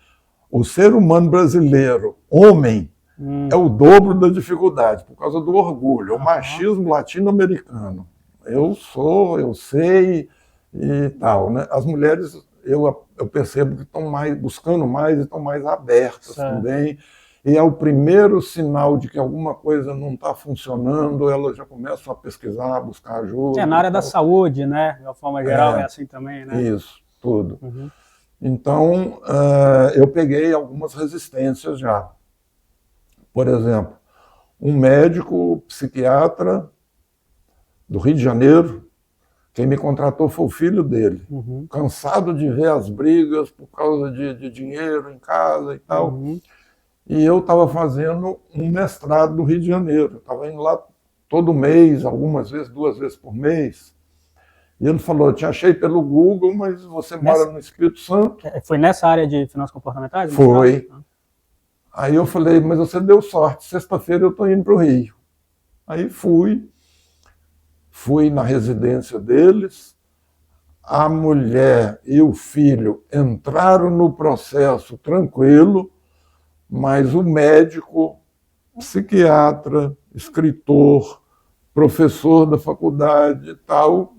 O ser humano brasileiro, homem, é o dobro da dificuldade, por causa do orgulho, o machismo latino-americano. Eu sei e tal, né? As mulheres, eu percebo que estão buscando mais e estão mais abertas também. E é o primeiro sinal de que alguma coisa não está funcionando, elas já começam a pesquisar, a buscar ajuda. Na área da saúde, né? De uma forma geral, é assim também, né? Isso, tudo. Então, eu peguei algumas resistências já. Por exemplo, um médico psiquiatra do Rio de Janeiro, quem me contratou foi o filho dele, cansado de ver as brigas por causa de dinheiro em casa e tal. E eu estava fazendo um mestrado no Rio de Janeiro, eu estava indo lá todo mês, algumas vezes, 2 vezes por mês. E ele falou, te achei pelo Google, mas você mora no Espírito Santo. Foi nessa área de finanças comportamentais? Foi. Aí eu falei, mas você deu sorte, sexta-feira eu estou indo para o Rio. Aí fui na residência deles, a mulher e o filho entraram no processo tranquilo, mas o médico, psiquiatra, escritor, professor da faculdade e tal,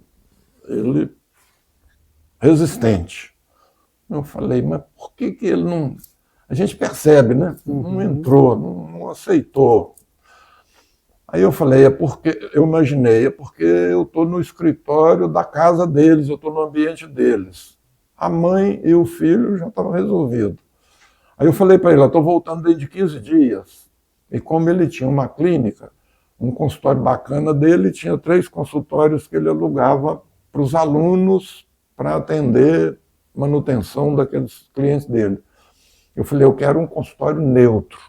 ele resistente. Eu falei, mas por que ele não... A gente percebe, né? Não entrou, não aceitou. Aí eu falei, eu imaginei, é porque eu estou no escritório da casa deles, eu estou no ambiente deles. A mãe e o filho já estavam resolvidos. Aí eu falei para ele, eu estou voltando dentro de 15 dias. E como ele tinha uma clínica, um consultório bacana dele, tinha 3 consultórios que ele alugava para os alunos para atender manutenção daqueles clientes dele. Eu falei, eu quero um consultório neutro.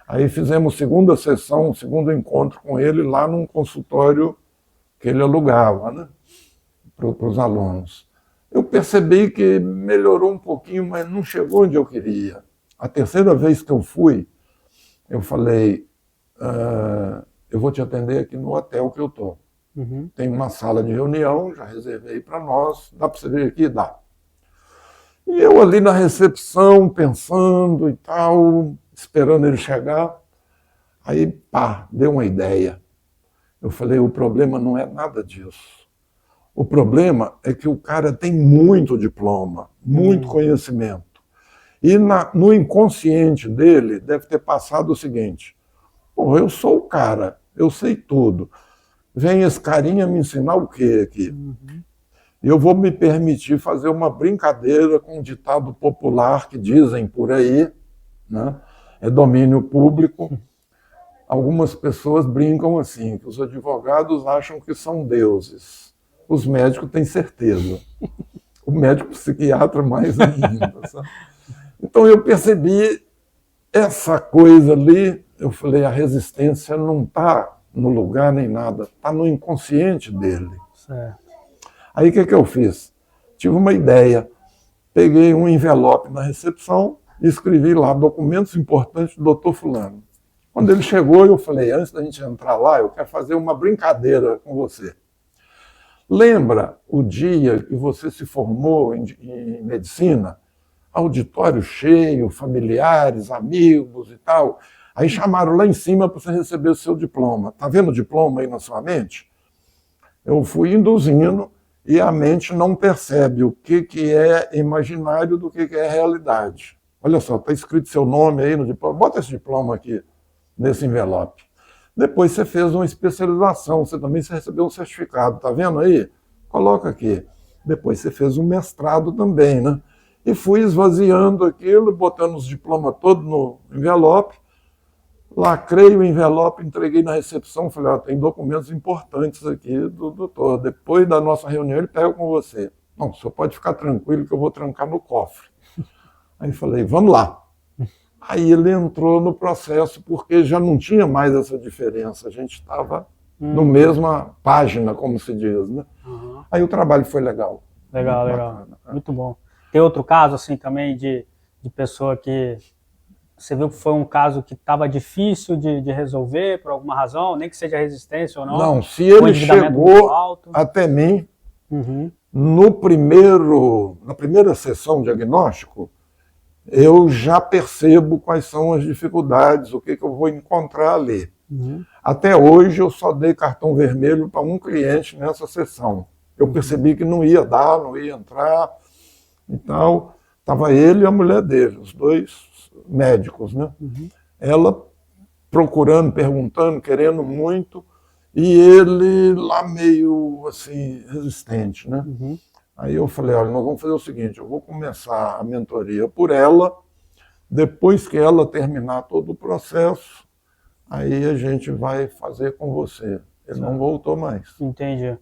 Aí fizemos segunda sessão, segundo encontro com ele lá num consultório que ele alugava, né, para os alunos. Eu percebi que melhorou um pouquinho, mas não chegou onde eu queria. A terceira vez que eu fui, eu falei, eu vou te atender aqui no hotel que eu estou. Tem uma sala de reunião, já reservei para nós, dá para você vir aqui? Dá. E eu ali na recepção, pensando e tal, esperando ele chegar, aí pá, deu uma ideia. Eu falei, o problema não é nada disso. O problema é que o cara tem muito diploma, muito conhecimento. E no inconsciente dele deve ter passado o seguinte, pô, eu sou o cara, eu sei tudo. Vem esse carinha me ensinar o quê aqui? E eu vou me permitir fazer uma brincadeira com um ditado popular que dizem por aí, né? É domínio público. Algumas pessoas brincam assim, que os advogados acham que são deuses. Os médicos têm certeza. O médico psiquiatra mais ainda. Sabe? Então eu percebi essa coisa ali, eu falei, a resistência não está no lugar nem nada, está no inconsciente dele. Certo. Aí o que eu fiz? Tive uma ideia, peguei um envelope na recepção e escrevi lá, documentos importantes do doutor fulano. Quando ele chegou, eu falei, antes da gente entrar lá, eu quero fazer uma brincadeira com você. Lembra o dia que você se formou em medicina? Auditório cheio, familiares, amigos e tal. Aí chamaram lá em cima para você receber o seu diploma. Está vendo o diploma aí na sua mente? Eu fui induzindo e a mente não percebe o que é imaginário do que é realidade. Olha só, está escrito seu nome aí no diploma. Bota esse diploma aqui nesse envelope. Depois você fez uma especialização, você também recebeu um certificado, está vendo aí? Coloca aqui. Depois você fez um mestrado também, né? E fui esvaziando aquilo, botando os diplomas todos no envelope, lacrei o envelope, entreguei na recepção, falei, ó, tem documentos importantes aqui do doutor, depois da nossa reunião ele pega com você. Não, o senhor pode ficar tranquilo que eu vou trancar no cofre. Aí falei, vamos lá. Aí ele entrou no processo, porque já não tinha mais essa diferença, a gente estava na mesma página, como se diz, né? Aí o trabalho foi legal. Legal, legal. Bacana, muito bom. Tem outro caso, assim, também, de pessoa que você viu que foi um caso que estava difícil de resolver por alguma razão, nem que seja resistência ou não? Não, se ele chegou até mim, na primeira sessão de diagnóstico, eu já percebo quais são as dificuldades, o que eu vou encontrar ali. Até hoje eu só dei cartão vermelho para um cliente nessa sessão. Eu percebi que não ia dar, não ia entrar e tal. Estava ele e a mulher dele, os dois médicos, né? Ela procurando, perguntando, querendo muito, e ele lá meio assim, resistente, né? Aí eu falei, olha, nós vamos fazer o seguinte, eu vou começar a mentoria por ela, depois que ela terminar todo o processo, aí a gente vai fazer com você. Ele não voltou mais. Entendi.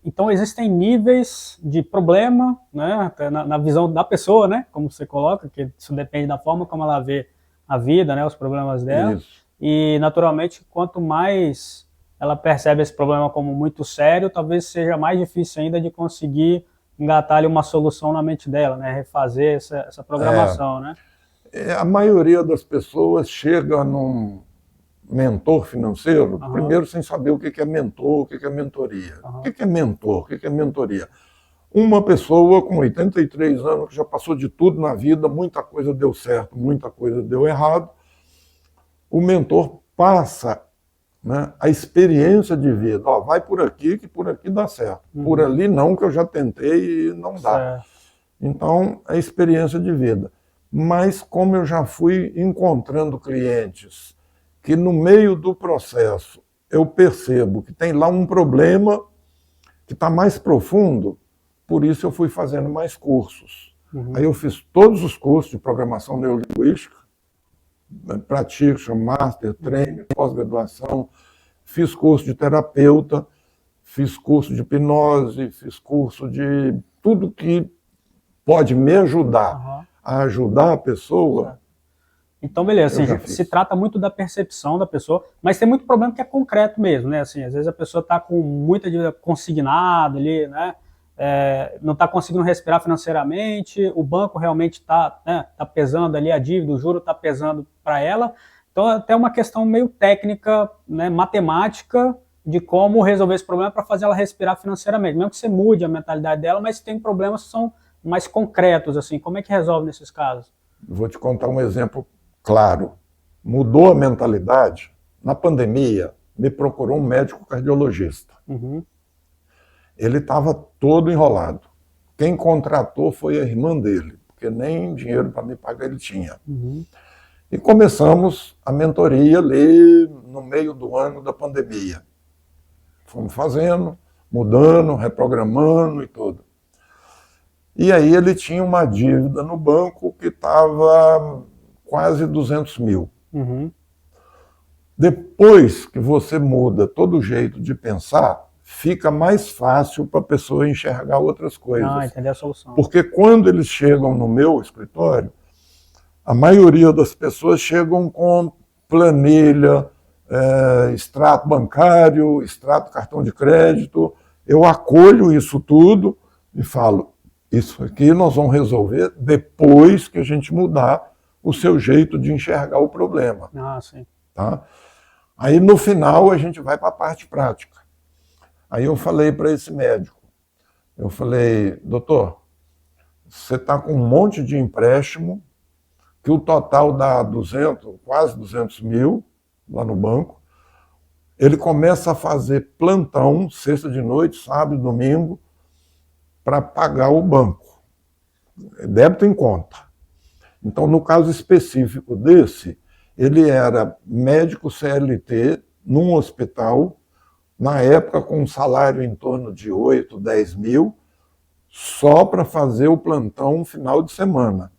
Então existem níveis de problema, né, na visão da pessoa, né, como você coloca, que isso depende da forma como ela vê a vida, né, os problemas dela. Isso. E naturalmente, quanto mais ela percebe esse problema como muito sério, talvez seja mais difícil ainda de conseguir engatar ali uma solução na mente dela, né, refazer essa programação, né? A maioria das pessoas chega num mentor financeiro, primeiro sem saber o que é mentor, o que é mentoria. O que é mentor, o que é mentoria? Uma pessoa com 83 anos, que já passou de tudo na vida, muita coisa deu certo, muita coisa deu errado, o mentor passa, né, a experiência de vida. Ó, vai por aqui, que por aqui dá certo. Por ali não, que eu já tentei e não dá. Então, é experiência de vida. Mas como eu já fui encontrando clientes que no meio do processo eu percebo que tem lá um problema que está mais profundo, por isso eu fui fazendo mais cursos. Aí eu fiz todos os cursos de programação neurolinguística, Practitioner, Master, Trainer, pós-graduação, fiz curso de terapeuta, fiz curso de hipnose, fiz curso de tudo que pode me ajudar a ajudar a pessoa. Então, beleza, assim, se trata muito da percepção da pessoa, mas tem muito problema que é concreto mesmo, né? Assim, às vezes a pessoa está com muita dívida consignada ali, né? Não está conseguindo respirar financeiramente, o banco realmente está, né, tá pesando ali a dívida, o juro está pesando para ela. Então, é até uma questão meio técnica, né, matemática, de como resolver esse problema para fazer ela respirar financeiramente. Mesmo que você mude a mentalidade dela, mas tem problemas que são mais concretos, assim. Como é que resolve nesses casos? Vou te contar um exemplo claro. Mudou a mentalidade. Na pandemia, me procurou um médico cardiologista. Uhum. Ele estava todo enrolado. Quem contratou foi a irmã dele, porque nem dinheiro para me pagar ele tinha. Uhum. E começamos a mentoria ali no meio do ano da pandemia. Fomos fazendo, mudando, reprogramando e tudo. E aí ele tinha uma dívida no banco que estava quase 200 mil. Uhum. Depois que você muda todo o jeito de pensar, fica mais fácil para a pessoa enxergar outras coisas. Entender a solução. Porque quando eles chegam no meu escritório, a maioria das pessoas chegam com planilha, extrato bancário, extrato cartão de crédito. Eu acolho isso tudo e falo, isso aqui nós vamos resolver depois que a gente mudar o seu jeito de enxergar o problema. Sim. Tá? Aí no final a gente vai para a parte prática. Aí eu falei para esse médico, eu falei, doutor, você está com um monte de empréstimo, que o total dá 200, quase 200 mil lá no banco. Ele começa a fazer plantão, sexta de noite, sábado, domingo, para pagar o banco. Débito em conta. Então, no caso específico desse, ele era médico CLT num hospital, na época com um salário em torno de 8, 10 mil, só para fazer o plantão final de semana.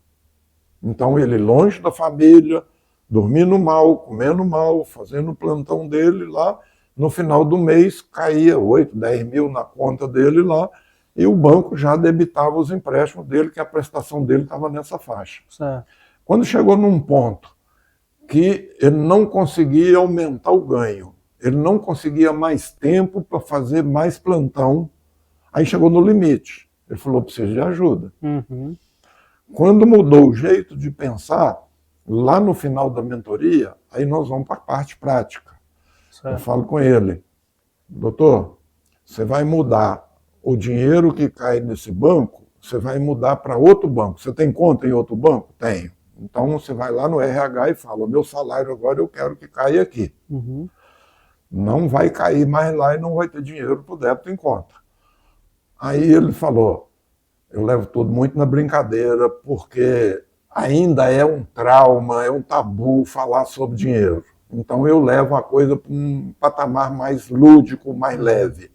Então ele longe da família, dormindo mal, comendo mal, fazendo o plantão dele lá, no final do mês caía 8, 10 mil na conta dele lá, e o banco já debitava os empréstimos dele, que a prestação dele estava nessa faixa. Certo. Quando chegou num ponto que ele não conseguia aumentar o ganho, ele não conseguia mais tempo para fazer mais plantão, aí chegou no limite. Ele falou, preciso de ajuda. Uhum. Quando mudou o jeito de pensar, lá no final da mentoria, aí nós vamos para a parte prática. Certo. Eu falo com ele, doutor, você vai mudar o dinheiro que cai nesse banco, você vai mudar para outro banco. Você tem conta em outro banco? Tenho. Então você vai lá no RH e fala, o meu salário agora eu quero que caia aqui. Uhum. Não vai cair mais lá e não vai ter dinheiro para o débito em conta. Aí ele falou, eu levo tudo muito na brincadeira, porque ainda é um trauma, é um tabu falar sobre dinheiro. Então eu levo a coisa para um patamar mais lúdico, mais leve.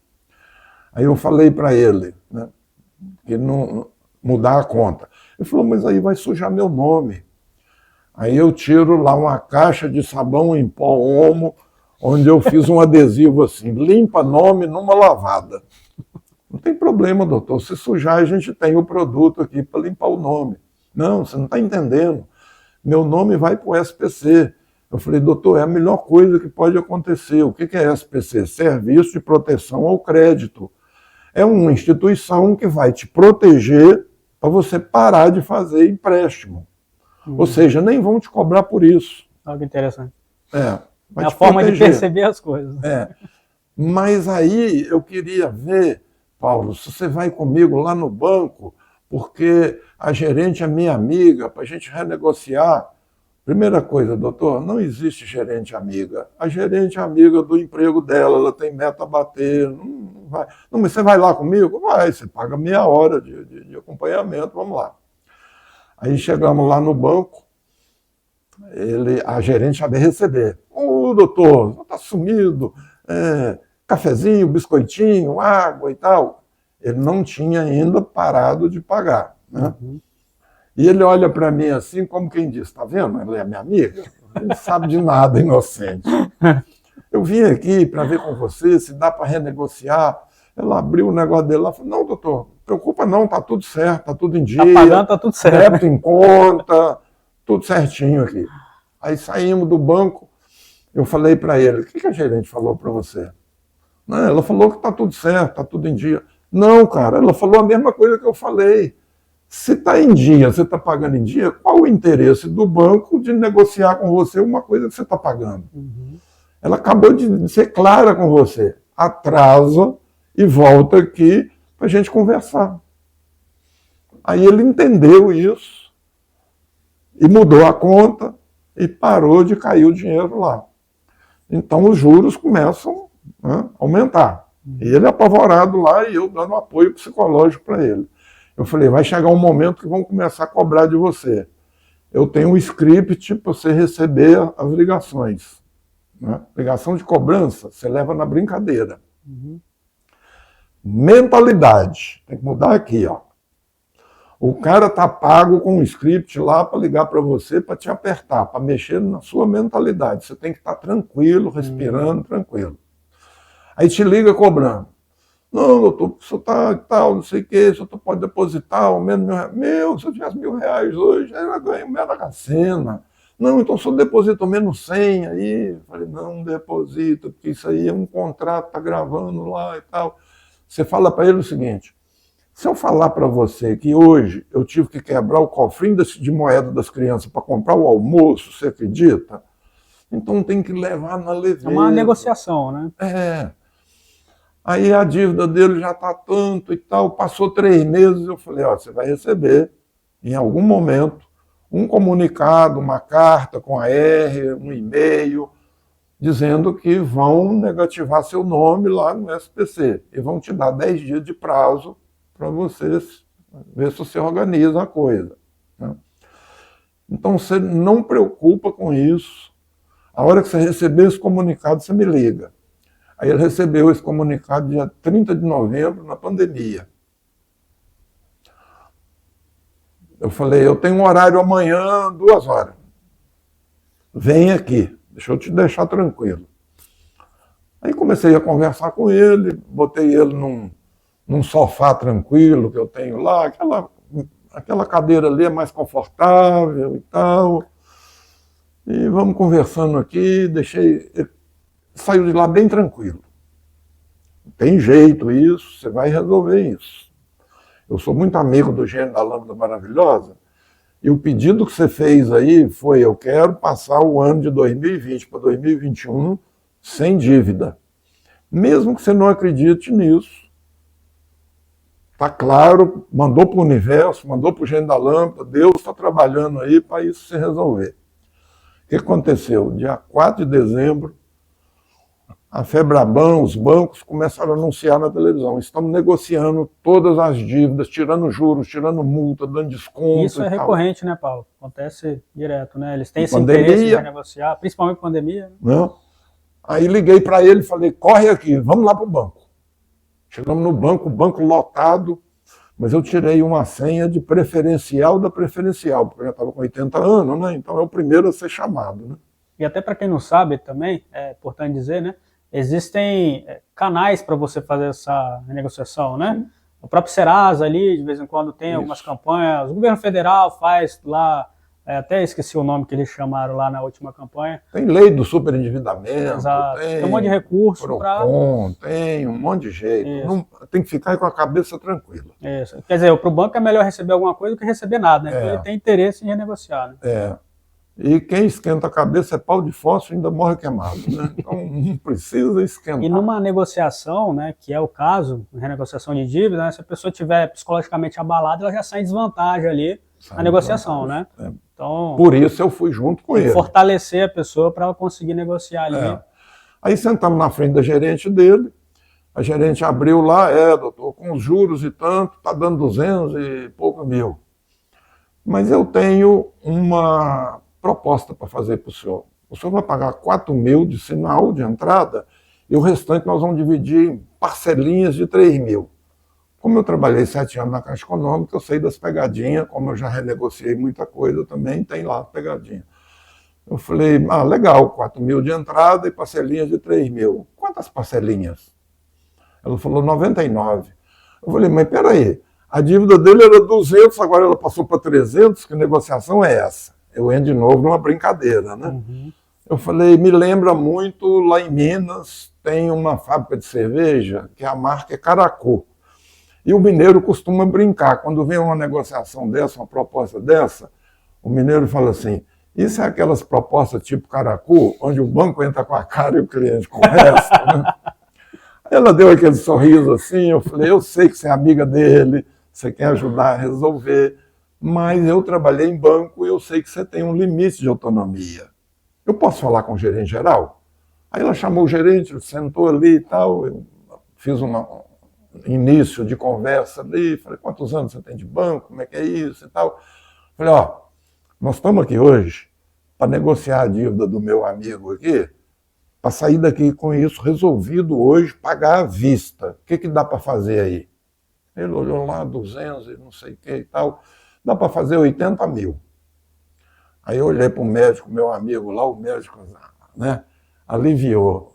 Aí eu falei para ele, né, que não mudar a conta. Ele falou, mas aí vai sujar meu nome. Aí eu tiro lá uma caixa de sabão em pó Omo, onde eu fiz um adesivo assim, limpa nome numa lavada. Não tem problema, doutor, se sujar a gente tem o produto aqui para limpar o nome. Não, você não está entendendo. Meu nome vai para o SPC. Eu falei, doutor, é a melhor coisa que pode acontecer. O que é SPC? Serviço de Proteção ao Crédito. É uma instituição que vai te proteger para você parar de fazer empréstimo. Ou seja, nem vão te cobrar por isso. Algo interessante. Vai é a te forma proteger. de perceber as coisas. Mas aí eu queria ver, Paulo, se você vai comigo lá no banco, porque a gerente é minha amiga, para a gente renegociar. Primeira coisa, doutor, não existe gerente amiga. A gerente é amiga do emprego dela, ela tem meta a bater. Não vai. Não, mas você vai lá comigo? Vai, você paga meia hora de acompanhamento, vamos lá. Aí chegamos lá no banco, a gerente já veio receber. Ô, doutor, está sumido, cafezinho, biscoitinho, água e tal. Ele não tinha ainda parado de pagar, né? Uhum. E ele olha para mim assim, como quem diz, está vendo? Ela é minha amiga, ele não sabe de nada, inocente. Eu vim aqui para ver com você se dá para renegociar. Ela abriu o negócio dele lá e falou, não, doutor, não preocupa não, está tudo certo, está tudo em dia. Está pagando, está tudo certo. Débito em conta, tudo certinho aqui. Aí saímos do banco, eu falei para ele, o que a gerente falou para você? Não, ela falou que está tudo certo, está tudo em dia. Não, cara, ela falou a mesma coisa que eu falei. Se está em dia, você está pagando em dia, qual o interesse do banco de negociar com você uma coisa que você está pagando? Uhum. Ela acabou de ser clara com você. atrasa e volta aqui para a gente conversar. Aí ele entendeu isso e mudou a conta e parou de cair o dinheiro lá. Então os juros começam a aumentar. E ele apavorado lá e eu dando apoio psicológico para ele. Eu falei, vai chegar um momento que vão começar a cobrar de você. Eu tenho um script para você receber as ligações. Né? Ligação de cobrança, você leva na brincadeira. Mentalidade, tem que mudar aqui, ó. O cara tá pago com um script lá para ligar para você, para te apertar, para mexer na sua mentalidade. Você tem que estar tranquilo, respirando, tranquilo. Aí te liga cobrando. Não, doutor, o senhor tá tal, não sei o quê, o senhor pode depositar ao menos R$1.000. Meu, se eu tivesse R$1.000 hoje, aí eu ganho Mega Sena. Não, então o senhor deposita ao menos 100 aí. Eu falei, não deposita, porque isso aí é um contrato, tá gravando lá e tal. Você fala para ele o seguinte, se eu falar para você que hoje eu tive que quebrar o cofrinho de moeda das crianças para comprar o almoço, você acredita? Então tem que levar na leveza. É uma negociação, né? É. Aí a dívida dele já está tanto e tal, passou 3 meses, eu falei, ó, você vai receber, em algum momento, um comunicado, uma carta com a R, um e-mail, dizendo que vão negativar seu nome lá no SPC e vão te dar 10 dias de prazo para vocês ver se você organiza a coisa. Né? Então você não preocupa com isso. A hora que você receber esse comunicado, você me liga. Aí ele recebeu esse comunicado dia 30 de novembro, na pandemia. Eu falei, eu tenho um horário amanhã, 2 horas. Vem aqui, deixa eu te deixar tranquilo. Aí comecei a conversar com ele, botei ele num sofá tranquilo que eu tenho lá, aquela cadeira ali é mais confortável e tal. E vamos conversando aqui, ele saiu de lá bem tranquilo. Tem jeito isso, você vai resolver isso. Eu sou muito amigo do Gênio da Lâmpada Maravilhosa, e o pedido que você fez aí foi, eu quero passar o ano de 2020 para 2021 sem dívida. Mesmo que você não acredite nisso, está claro, mandou para o universo, mandou para o Gênio da Lâmpada, Deus está trabalhando aí para isso se resolver. O que aconteceu? Dia 4 de dezembro, a Febraban, os bancos começaram a anunciar na televisão, estamos negociando todas as dívidas, tirando juros, tirando multa, dando desconto. Isso é recorrente, né, Paulo? Acontece direto, né? Eles têm esse interesse de renegociar, principalmente pandemia. Né? Não. Aí liguei para ele e falei, corre aqui, vamos lá para o banco. Chegamos no banco, o banco lotado, mas eu tirei uma senha de preferencial da preferencial, porque eu já estava com 80 anos, né? Então é o primeiro a ser chamado. Né? E até para quem não sabe também, é importante dizer, né? Existem canais para você fazer essa renegociação, né? Sim. O próprio Serasa ali, de vez em quando, tem algumas campanhas. O governo federal faz lá, até esqueci o nome que eles chamaram lá na última campanha. Tem lei do superendividamento. Exato. Tem um monte de recurso para... Tem um monte de jeito. Não, tem que ficar com a cabeça tranquila. Isso. Quer dizer, para o banco é melhor receber alguma coisa do que receber nada, né? Porque ele tem interesse em renegociar. Né? E quem esquenta a cabeça é pau de fósforo e ainda morre queimado, né? Então não precisa esquentar. E numa negociação, né, que é o caso, renegociação de dívida, né, se a pessoa estiver psicologicamente abalada, ela já sai em desvantagem ali na negociação, né? Então, por isso eu fui junto com ele. Fortalecer a pessoa para ela conseguir negociar ali. Aí sentamos na frente da gerente dele, a gerente abriu lá, doutor, com os juros e tanto, tá dando 200 e pouco mil. Mas eu tenho uma proposta para fazer para o senhor. O senhor vai pagar 4 mil de sinal de entrada e o restante nós vamos dividir em parcelinhas de 3 mil. Como eu trabalhei 7 anos na Caixa Econômica, eu sei das pegadinhas, como eu já renegociei muita coisa também, tem lá pegadinha. Eu falei, legal, 4 mil de entrada e parcelinhas de 3 mil. Quantas parcelinhas? Ela falou 99. Eu falei, mas peraí, a dívida dele era 200, agora ela passou para 300, que negociação é essa? Eu entro de novo numa brincadeira, né? Eu falei, me lembra muito, lá em Minas tem uma fábrica de cerveja, que a marca é Caracô. E o mineiro costuma brincar, quando vem uma negociação dessa, uma proposta dessa, o mineiro fala assim, isso é aquelas propostas tipo Caracô, onde o banco entra com a cara e o cliente com o resto, né? Ela deu aquele sorriso assim, eu falei, eu sei que você é amiga dele, você quer ajudar a resolver, mas eu trabalhei em banco e eu sei que você tem um limite de autonomia. Eu posso falar com o gerente geral? Aí ela chamou o gerente, ele sentou ali e tal, eu fiz um início de conversa ali, falei, quantos anos você tem de banco, como é que é isso e tal. Falei, ó, nós estamos aqui hoje para negociar a dívida do meu amigo aqui, para sair daqui com isso resolvido hoje, pagar à vista. O que dá para fazer aí? Ele olhou lá, 200 e não sei o que e tal. Dá para fazer 80 mil. Aí eu olhei para o médico, meu amigo lá, o médico, né, aliviou.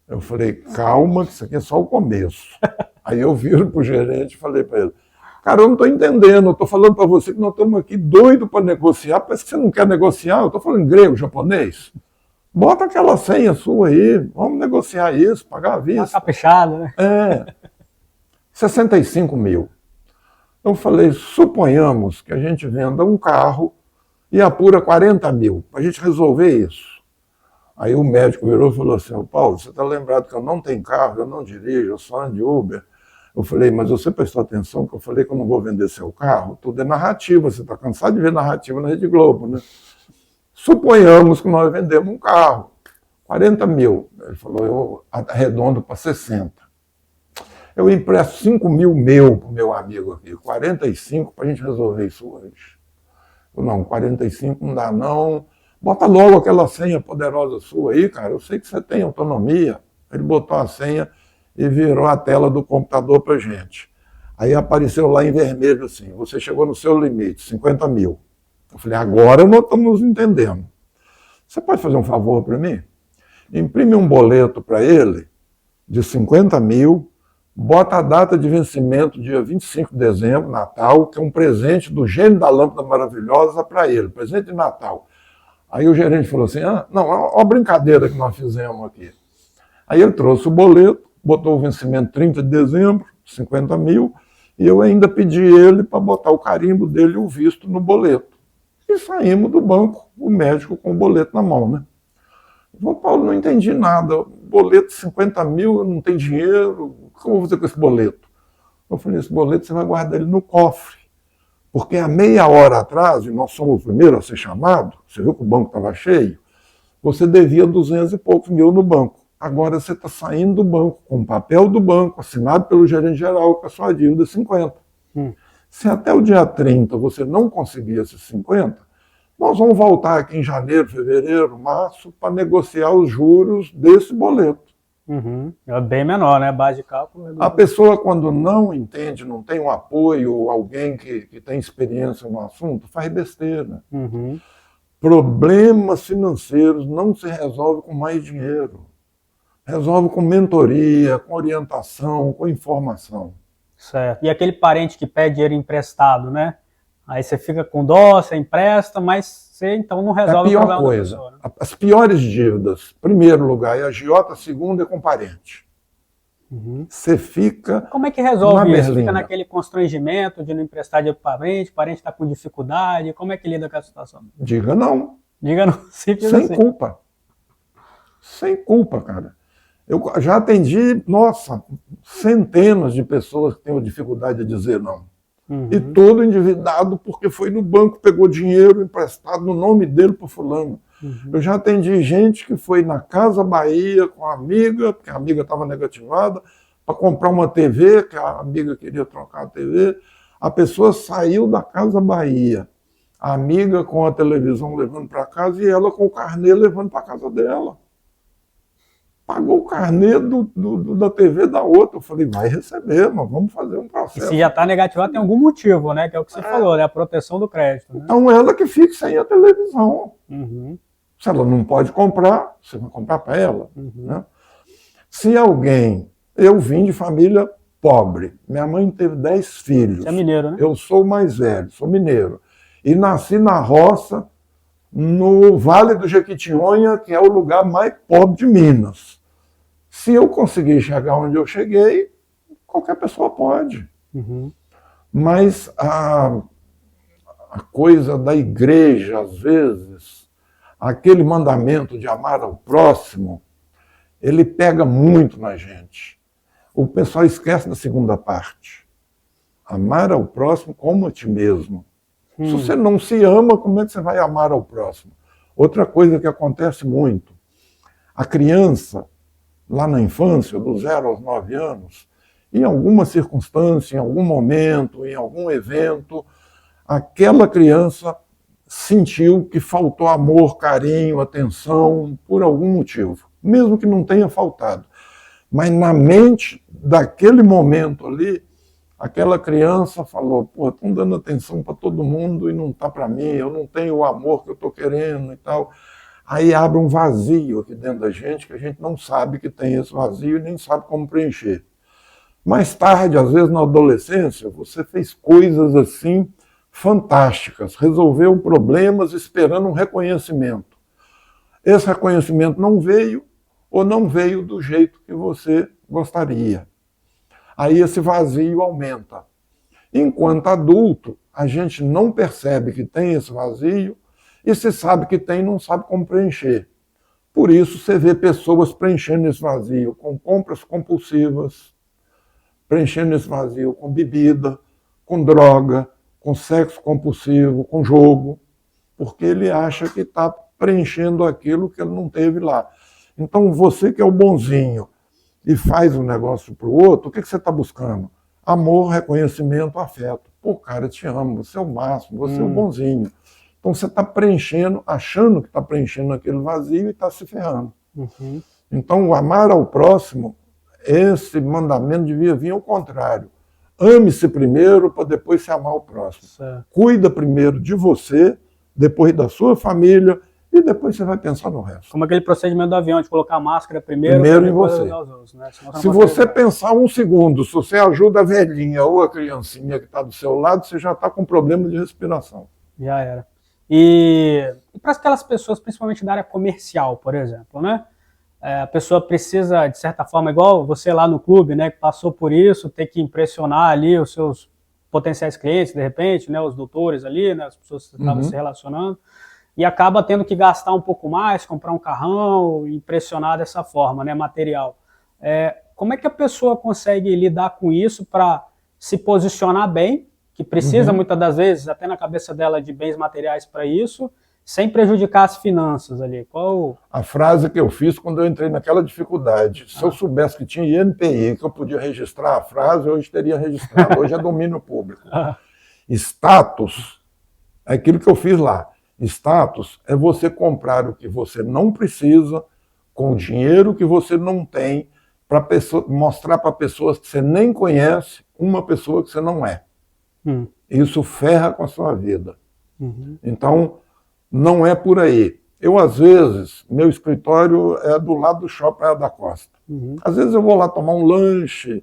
Eu falei, calma, que isso aqui é só o começo. Aí eu viro para o gerente e falei para ele, cara, eu não estou entendendo, eu estou falando para você que nós estamos aqui doidos para negociar, parece que você não quer negociar, eu estou falando grego, japonês. Bota aquela senha sua aí, vamos negociar isso, pagar à vista. Tá caprichado, né? 65 mil. Eu falei, suponhamos que a gente venda um carro e apura 40 mil, para a gente resolver isso. Aí o médico virou e falou assim, Paulo, você está lembrado que eu não tenho carro, eu não dirijo, eu só ando de Uber. Eu falei, mas você prestou atenção que eu falei que eu não vou vender seu carro? Tudo é narrativa, você está cansado de ver narrativa na Rede Globo, né? Suponhamos que nós vendemos um carro, 40 mil. Ele falou, eu arredondo para 60. Eu empresto 5 mil meu para o meu amigo aqui, 45 para a gente resolver isso hoje. Eu, não, 45 não dá não. Bota logo aquela senha poderosa sua aí, cara, eu sei que você tem autonomia. Ele botou a senha e virou a tela do computador para a gente. Aí apareceu lá em vermelho assim, você chegou no seu limite, 50 mil. Eu falei, agora nós estamos nos entendendo. Você pode fazer um favor para mim? Imprime um boleto para ele de 50 mil, bota a data de vencimento, dia 25 de dezembro, Natal, que é um presente do gênio da lâmpada maravilhosa para ele, presente de Natal. Aí o gerente falou assim, não, é uma brincadeira que nós fizemos aqui. Aí ele trouxe o boleto, botou o vencimento 30 de dezembro, 50 mil, e eu ainda pedi ele para botar o carimbo dele e o visto no boleto. E saímos do banco, o médico com o boleto na mão, né? Eu falei, Paulo, não entendi nada, boleto de 50 mil, eu não tenho dinheiro, o que eu vou fazer com esse boleto? Eu falei, esse boleto você vai guardar ele no cofre, porque há meia hora atrás, e nós somos o primeiro a ser chamado, você viu que o banco estava cheio, você devia 200 e poucos mil no banco. Agora você está saindo do banco, com o papel do banco, assinado pelo gerente geral, com a sua dívida 50. Se até o dia 30 você não conseguir esses 50, nós vamos voltar aqui em janeiro, fevereiro, março, para negociar os juros desse boleto. É bem menor, né? Base de cálculo. A pessoa, quando não entende, não tem um apoio, alguém que tem experiência no assunto, faz besteira. Problemas financeiros não se resolvem com mais dinheiro. Resolve com mentoria, com orientação, com informação. Certo. E aquele parente que pede dinheiro emprestado, né? Aí você fica com dó, você empresta, mas você então não resolve o problema. É a pior coisa. Da pessoa, né? As piores dívidas, primeiro lugar, é a agiota, segundo é com parente. Você fica. Como é que resolve isso? Berlinda. Fica naquele constrangimento de não emprestar dinheiro para o parente está com dificuldade. Como é que lida com a situação? Diga não. Diga não, simples Sem assim. culpa. Sem culpa, cara. Eu já atendi, nossa, centenas de pessoas que têm dificuldade de dizer não. E todo endividado porque foi no banco, pegou dinheiro emprestado no nome dele para fulano. Eu já atendi gente que foi na Casa Bahia com a amiga, porque a amiga estava negativada, para comprar uma TV, que a amiga queria trocar a TV. A pessoa saiu da Casa Bahia, a amiga com a televisão levando para casa e ela com o carnê levando para casa dela. Pagou o carnê da TV da outra. Eu falei, vai receber, mas vamos fazer um processo. E se já está negativado, tem algum motivo, né? Que é o que você falou, né? A proteção do crédito. Né? Então ela que fique sem a televisão. Se ela não pode comprar, você vai comprar para ela. Né? Se alguém... Eu vim de família pobre. Minha mãe teve 10 filhos. Você é mineiro, né? Eu sou o mais velho, sou mineiro. E nasci na roça, no Vale do Jequitinhonha, que é o lugar mais pobre de Minas. Se eu conseguir chegar onde eu cheguei, qualquer pessoa pode. Mas a coisa da igreja, às vezes, aquele mandamento de amar ao próximo, ele pega muito na gente. O pessoal esquece da segunda parte. Amar ao próximo como a ti mesmo. Se você não se ama, como é que você vai amar ao próximo? Outra coisa que acontece muito, a criança, lá na infância, do 0 aos 9 anos, em alguma circunstância, em algum momento, em algum evento, aquela criança sentiu que faltou amor, carinho, atenção, por algum motivo, mesmo que não tenha faltado. Mas na mente daquele momento ali, aquela criança falou, pô, estão dando atenção para todo mundo e não está para mim, eu não tenho o amor que eu estou querendo e tal. Aí abre um vazio aqui dentro da gente, que a gente não sabe que tem esse vazio e nem sabe como preencher. Mais tarde, às vezes na adolescência, você fez coisas assim fantásticas, resolveu problemas esperando um reconhecimento. Esse reconhecimento não veio ou não veio do jeito que você gostaria. Aí esse vazio aumenta. Enquanto adulto, a gente não percebe que tem esse vazio e se sabe que tem, não sabe como preencher. Por isso você vê pessoas preenchendo esse vazio com compras compulsivas, preenchendo esse vazio com bebida, com droga, com sexo compulsivo, com jogo, porque ele acha que está preenchendo aquilo que ele não teve lá. Então você que é o bonzinho e faz um negócio para o outro, o que você está buscando? Amor, reconhecimento, afeto. Pô, cara, eu te amo, você é o máximo, você é o bonzinho. Então você está preenchendo, achando que está preenchendo aquele vazio e está se ferrando. Então o amar ao próximo, esse mandamento devia vir ao contrário. Ame-se primeiro para depois se amar ao próximo. Certo. Cuida primeiro de você, depois da sua família, e depois você vai pensar no resto. Como aquele procedimento do avião, de colocar a máscara primeiro em você. Outros, né? Se você pensar um segundo, se você ajuda a velhinha ou a criancinha que está do seu lado, você já está com problema de respiração. Já era. E para aquelas pessoas, principalmente da área comercial, por exemplo, né? A pessoa precisa, de certa forma, igual você lá no clube, né, que passou por isso, ter que impressionar ali os seus potenciais clientes, de repente, né, os doutores ali, né, as pessoas que estavam se relacionando, e acaba tendo que gastar um pouco mais, comprar um carrão, impressionar dessa forma, né, material. Como é que a pessoa consegue lidar com isso para se posicionar bem, que precisa muitas das vezes, até na cabeça dela, de bens materiais para isso, sem prejudicar as finanças ali? Qual... A frase que eu fiz quando eu entrei naquela dificuldade. Se eu soubesse que tinha INPI, que eu podia registrar a frase, hoje teria registrado. Hoje é domínio público. Status é aquilo que eu fiz lá. Status é você comprar o que você não precisa, com o dinheiro que você não tem, para mostrar para pessoas que você nem conhece uma pessoa que você não é. Isso ferra com a sua vida. Então, não é por aí. Eu, às vezes, meu escritório é do lado do Shopping Praia da Costa. Às vezes eu vou lá tomar um lanche,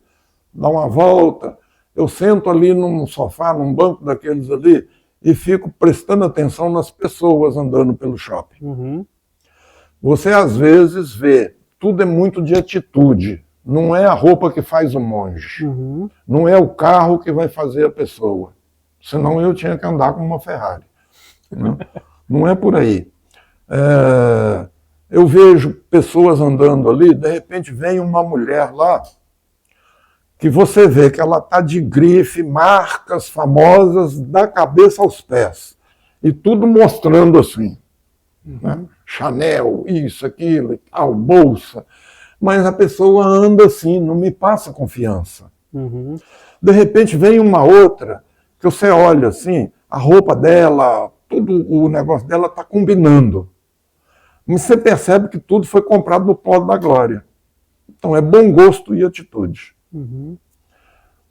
dar uma volta, eu sento ali num sofá, num banco daqueles ali, e fico prestando atenção nas pessoas andando pelo shopping. Você, às vezes, vê, tudo é muito de atitude. Não é a roupa que faz o monge. Não é o carro que vai fazer a pessoa. Senão eu tinha que andar com uma Ferrari. Né? Não é por aí. Eu vejo pessoas andando ali, de repente vem uma mulher lá, que você vê que ela está de grife, marcas famosas da cabeça aos pés. E tudo mostrando assim. Né? Chanel, isso, aquilo e tal, bolsa. Mas a pessoa anda assim, não me passa confiança. De repente vem uma outra, que você olha assim, a roupa dela, tudo o negócio dela está combinando. Mas você percebe que tudo foi comprado no Polo da Glória. Então é bom gosto e atitude.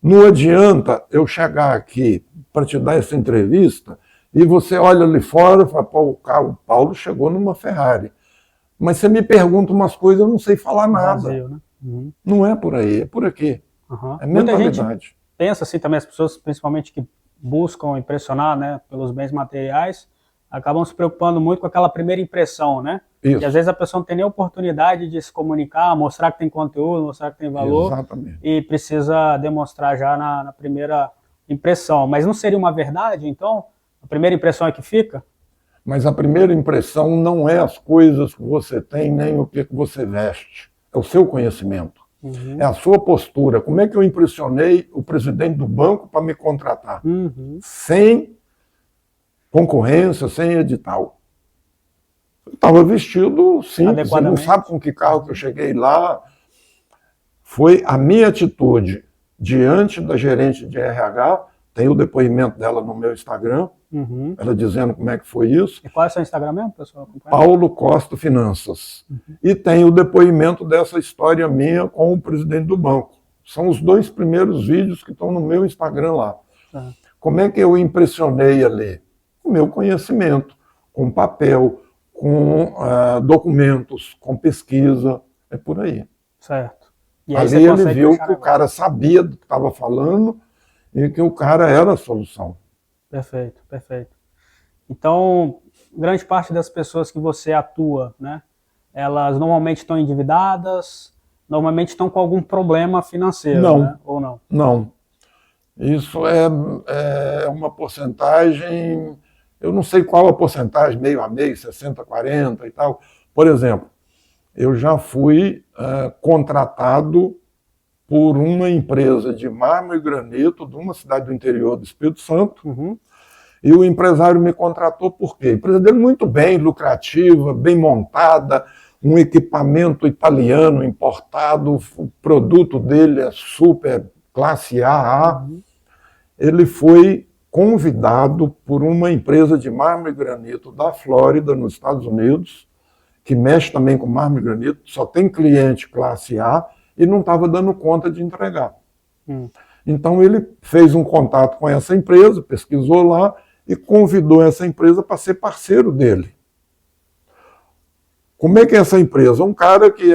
Não adianta eu chegar aqui para te dar essa entrevista e você olha ali fora e fala, pô, o Paulo chegou numa Ferrari. Mas você me pergunta umas coisas, eu não sei falar nada. Vazio, né? Não é por aí, é por aqui. É mentalidade. Muita gente pensa assim também, as pessoas principalmente que buscam impressionar, né, pelos bens materiais, acabam se preocupando muito com aquela primeira impressão, né? Isso. E às vezes a pessoa não tem nem oportunidade de se comunicar, mostrar que tem conteúdo, mostrar que tem valor. Exatamente. E precisa demonstrar já na primeira impressão. Mas não seria uma verdade, então? A primeira impressão é que fica? Mas a primeira impressão não é as coisas que você tem, nem o que você veste. É o seu conhecimento. Uhum. É a sua postura. Como é que eu impressionei o presidente do banco para me contratar? Uhum. Sem concorrência, sem edital. Eu estava vestido simples, ele não sabe com que carro que eu cheguei lá. Foi a minha atitude diante da gerente de RH, tem o depoimento dela no meu Instagram, Uhum. ela dizendo como é que foi isso. E qual é o seu Instagram mesmo, pessoal? Paulo Costa Finanças. Uhum. E tem o depoimento dessa história minha com o presidente do banco. São os 2 primeiros vídeos que estão no meu Instagram lá. Uhum. Como é que eu impressionei ali? O meu conhecimento, com papel, com documentos, com pesquisa, é por aí. Certo. E aí ali ele viu que o cara sabia do que estava falando e que o cara era a solução. Perfeito, perfeito. Então, grande parte das pessoas que você atua, né, elas normalmente estão endividadas, normalmente estão com algum problema financeiro, não, né? Ou não? Não. Isso é uma porcentagem, eu não sei qual a porcentagem, meio a meio, 60, 40 e tal. Por exemplo, eu já fui contratado por uma empresa de mármore e granito de uma cidade do interior do Espírito Santo. Uhum. E o empresário me contratou por quê? A empresa dele muito bem, lucrativa, bem montada, um equipamento italiano importado, o produto dele é super classe AA. Uhum. Ele foi convidado por uma empresa de mármore e granito da Flórida, nos Estados Unidos, que mexe também com mármore e granito, só tem cliente classe A, e não estava dando conta de entregar. Então ele fez um contato com essa empresa, pesquisou lá e convidou essa empresa para ser parceiro dele. Como é que é essa empresa? Um cara que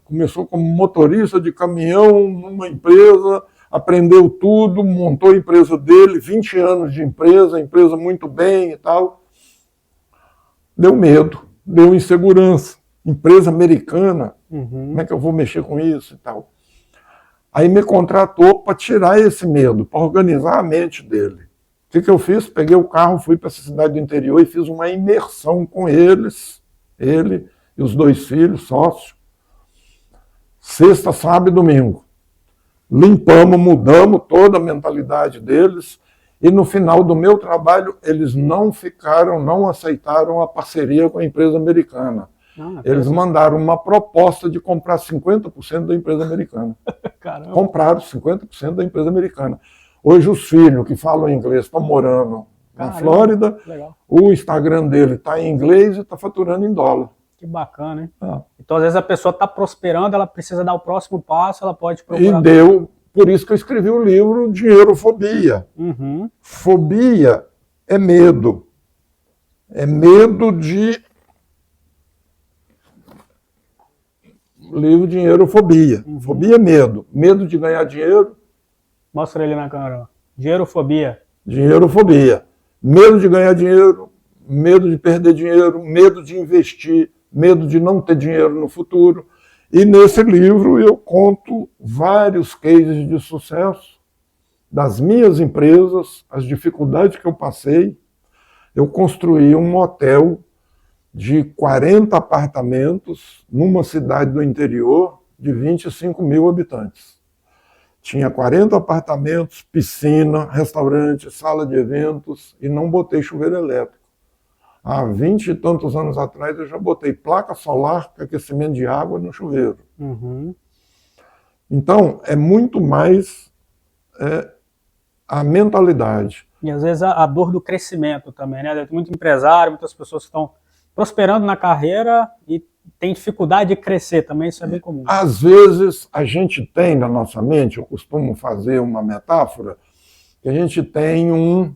começou como motorista de caminhão numa empresa, aprendeu tudo, montou a empresa dele, 20 anos de empresa, empresa muito bem e tal. Deu medo, deu insegurança. Empresa americana, como é que eu vou mexer com isso e tal? Aí me contratou para tirar esse medo, para organizar a mente dele. O que eu fiz? Peguei o carro, fui para essa cidade do interior e fiz uma imersão com eles, ele e os 2 filhos, sócios. Sexta, sábado e domingo. Limpamos, mudamos toda a mentalidade deles e no final do meu trabalho eles não aceitaram a parceria com a empresa americana. Eles mandaram uma proposta de comprar 50% da empresa americana. Caramba. Compraram 50% da empresa americana. Hoje os filhos que falam inglês estão morando na Flórida, legal. O Instagram dele está em inglês e está faturando em dólar. Que bacana, hein? Então, às vezes, a pessoa está prosperando, ela precisa dar o próximo passo, ela pode procurar... Por isso que eu escrevi o livro Dinheirofobia. Uhum. Fobia é medo. É medo de... Livro Dinheirofobia. Fobia é medo. Medo de ganhar dinheiro. Mostra ele na câmera. Dinheirofobia. Dinheirofobia. Medo de ganhar dinheiro, medo de perder dinheiro, medo de investir, medo de não ter dinheiro no futuro. E nesse livro eu conto vários cases de sucesso das minhas empresas, as dificuldades que eu passei. Eu construí um hotel de 40 apartamentos numa cidade do interior de 25 mil habitantes. Tinha 40 apartamentos, piscina, restaurante, sala de eventos e não botei chuveiro elétrico. Há 20 e tantos anos atrás eu já botei placa solar para aquecimento de água no chuveiro. Uhum. Então, é muito mais a mentalidade. E às vezes a dor do crescimento também, né? Tem muito empresário, muitas pessoas que estão prosperando na carreira e tem dificuldade de crescer também, isso é bem comum. Às vezes a gente tem na nossa mente, eu costumo fazer uma metáfora, que a gente tem um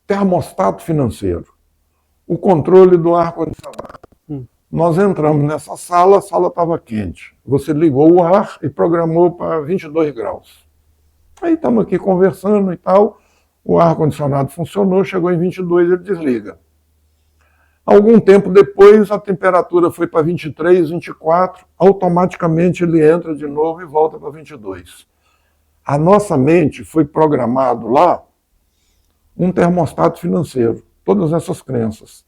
termostato financeiro, o controle do ar-condicionado. Nós entramos nessa sala, a sala estava quente. Você ligou o ar e programou para 22 graus. Aí estamos aqui conversando e tal, o ar-condicionado funcionou, chegou em 22, ele desliga. Algum tempo depois, a temperatura foi para 23, 24, automaticamente ele entra de novo e volta para 22. A nossa mente foi programado lá um termostato financeiro, todas essas crenças.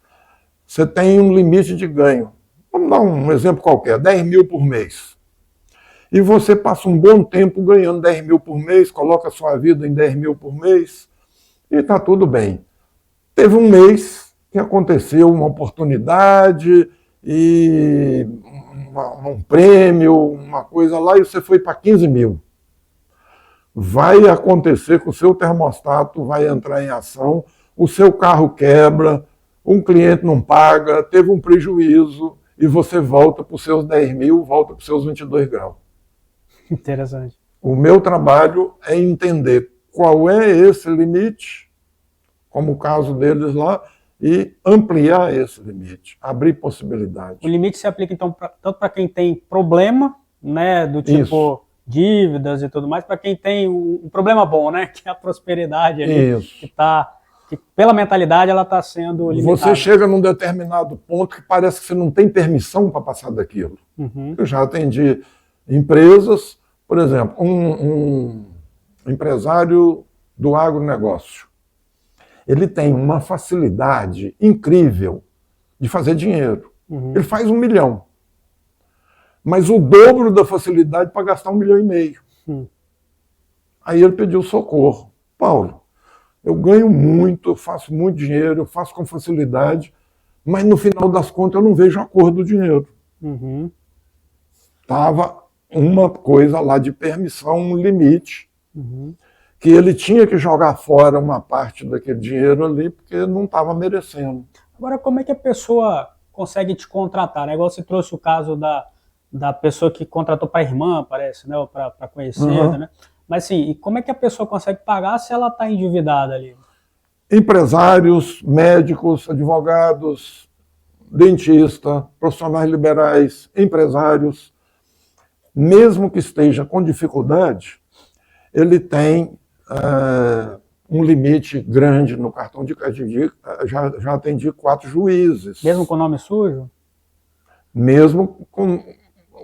Você tem um limite de ganho. Vamos dar um exemplo qualquer, 10 mil por mês. e você passa um bom tempo ganhando 10 mil por mês, coloca a sua vida em 10 mil por mês, e está tudo bem. Teve um mês que aconteceu uma oportunidade, e um prêmio, uma coisa lá, e você foi para 15 mil. Vai acontecer que o seu termostato vai entrar em ação, o seu carro quebra, um cliente não paga, teve um prejuízo, e você volta para os seus 10 mil, volta para os seus 22 graus. Interessante. O meu trabalho é entender qual é esse limite, como o caso deles lá, e ampliar esse limite, abrir possibilidades. O limite se aplica, então, tanto para quem tem problema, né, do tipo Isso. dívidas e tudo mais, para quem tem um problema bom, né, que é a prosperidade ali, Isso. que pela mentalidade ela está sendo limitada. Você chega num determinado ponto que parece que você não tem permissão para passar daquilo. Uhum. Eu já atendi empresas, por exemplo, um empresário do agronegócio. Ele tem uma facilidade incrível de fazer dinheiro. Uhum. Ele faz 1 milhão, mas o dobro da facilidade para gastar 1,5 milhão. Aí ele pediu socorro. Paulo, eu ganho muito, eu faço muito dinheiro, eu faço com facilidade, mas no final das contas eu não vejo a cor do dinheiro. Uhum. Tava uma coisa lá de permissão, um limite, Uhum. que ele tinha que jogar fora uma parte daquele dinheiro ali, porque não estava merecendo. Agora, como é que a pessoa consegue te contratar, né? Igual você trouxe o caso da pessoa que contratou para a irmã, parece, né? Ou para conhecida, né? Mas assim, e como é que a pessoa consegue pagar se ela está endividada ali? Empresários, médicos, advogados, dentista, profissionais liberais, empresários, mesmo que esteja com dificuldade, ele tem um limite grande no cartão de crédito. Já atendi 4 juízes. Mesmo com o nome sujo? Mesmo com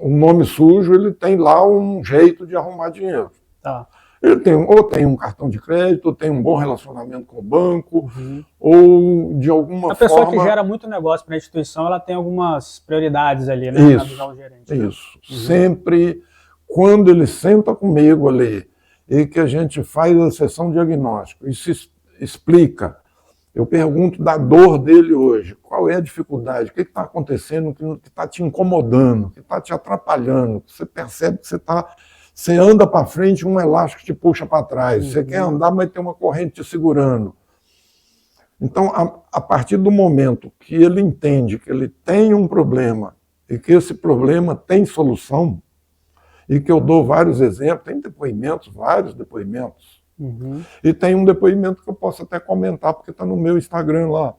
o nome sujo, ele tem lá um jeito de arrumar dinheiro. Tá. Ele tem um cartão de crédito, ou tem um bom relacionamento com o banco, ou de alguma forma... A pessoa que gera muito negócio para a instituição, ela tem algumas prioridades ali, né? Isso, na visão do gerente, né? isso. Sempre, quando ele senta comigo ali, e que a gente faz a sessão diagnóstica e se explica, eu pergunto da dor dele hoje, qual é a dificuldade, o que está acontecendo, que está te incomodando, que está te atrapalhando, que você percebe que você anda para frente, um elástico te puxa para trás, você quer andar, mas tem uma corrente te segurando. Então, a partir do momento que ele entende que ele tem um problema e que esse problema tem solução, e que eu dou vários exemplos, tem depoimentos, vários depoimentos. E tem um depoimento que eu posso até comentar, porque está no meu Instagram lá.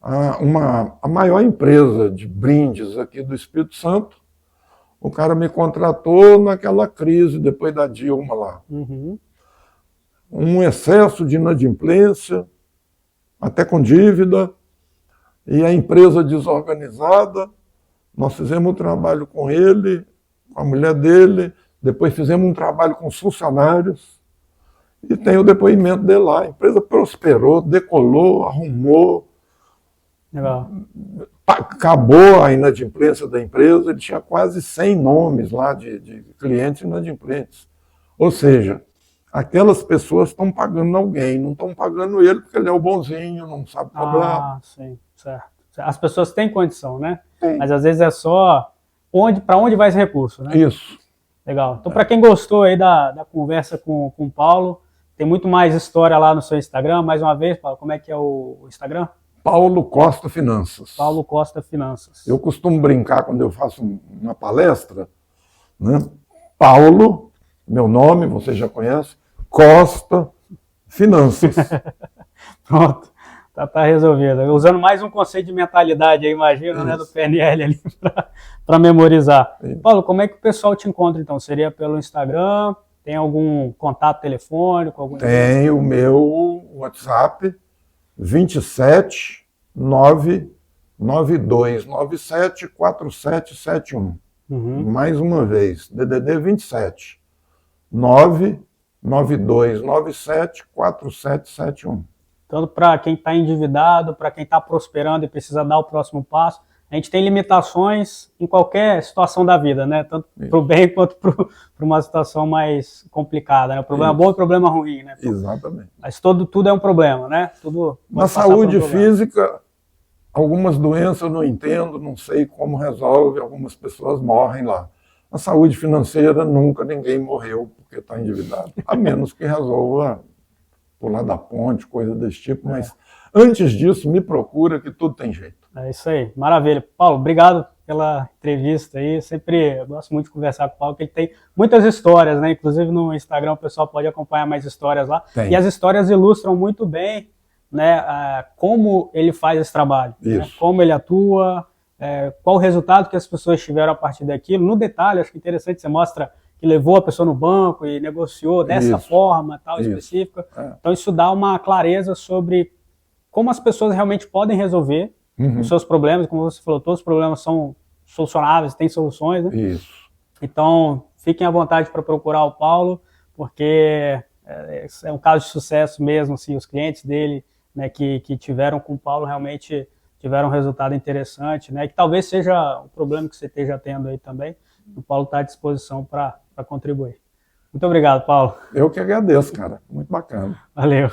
A maior empresa de brindes aqui do Espírito Santo, o cara me contratou naquela crise depois da Dilma lá. Um excesso de inadimplência, até com dívida, e a empresa desorganizada. Nós fizemos um trabalho com ele, com a mulher dele, depois fizemos um trabalho com os funcionários, e tem o depoimento dele lá. A empresa prosperou, decolou, arrumou, Legal. Acabou a inadimplência da empresa, ele tinha quase 100 nomes lá de clientes inadimplentes. Ou seja, aquelas pessoas estão pagando alguém, não estão pagando ele porque ele é o bonzinho, não sabe cobrar. Ah, sim, certo. As pessoas têm condição, né? Tem. Mas às vezes é só para onde vai esse recurso, né? Isso. Legal. Então, para quem gostou aí da conversa com o Paulo, tem muito mais história lá no seu Instagram. Mais uma vez, Paulo, como é que é o Instagram? Paulo Costa Finanças. Paulo Costa Finanças. Eu costumo brincar quando eu faço uma palestra, né? Paulo, meu nome, você já conhece, Costa Finanças. Pronto, tá resolvido. Usando mais um conceito de mentalidade aí, imagino, né, do PNL ali para memorizar. Isso. Paulo, como é que o pessoal te encontra então? Seria pelo Instagram? Tem algum contato telefônico? Tem o meu WhatsApp, 27 99297 4771. Mais uma vez, DDD 27 99297 4771. Tanto para quem está endividado, para quem está prosperando e precisa dar o próximo passo, a gente tem limitações em qualquer situação da vida, né? Tanto para o bem quanto para uma situação mais complicada, né? O problema bom e o problema ruim, né? Exatamente. Mas tudo é um problema, né? Tudo Na saúde física, algumas doenças eu não entendo, não sei como resolve, algumas pessoas morrem lá. Na saúde financeira, nunca ninguém morreu porque está endividado, a menos que resolva pular da ponte, coisa desse tipo, mas antes disso, me procura que tudo tem jeito. É isso aí, maravilha. Paulo, obrigado pela entrevista aí, eu gosto muito de conversar com o Paulo, porque ele tem muitas histórias, né? Inclusive no Instagram o pessoal pode acompanhar mais histórias lá, e as histórias ilustram muito bem, né, como ele faz esse trabalho, né? Como ele atua, qual o resultado que as pessoas tiveram a partir daquilo. No detalhe, acho que é interessante, você mostra que levou a pessoa no banco e negociou dessa forma, tal, específica. Então isso dá uma clareza sobre como as pessoas realmente podem resolver os seus problemas. Como você falou, todos os problemas são solucionáveis, tem soluções, né? Isso. Então, fiquem à vontade para procurar o Paulo, porque é um caso de sucesso mesmo, assim, os clientes dele, né, que tiveram com o Paulo realmente tiveram um resultado interessante, né, que talvez seja um problema que você esteja tendo aí também. O Paulo está à disposição para contribuir. Muito obrigado, Paulo. Eu que agradeço, cara. Muito bacana. Valeu.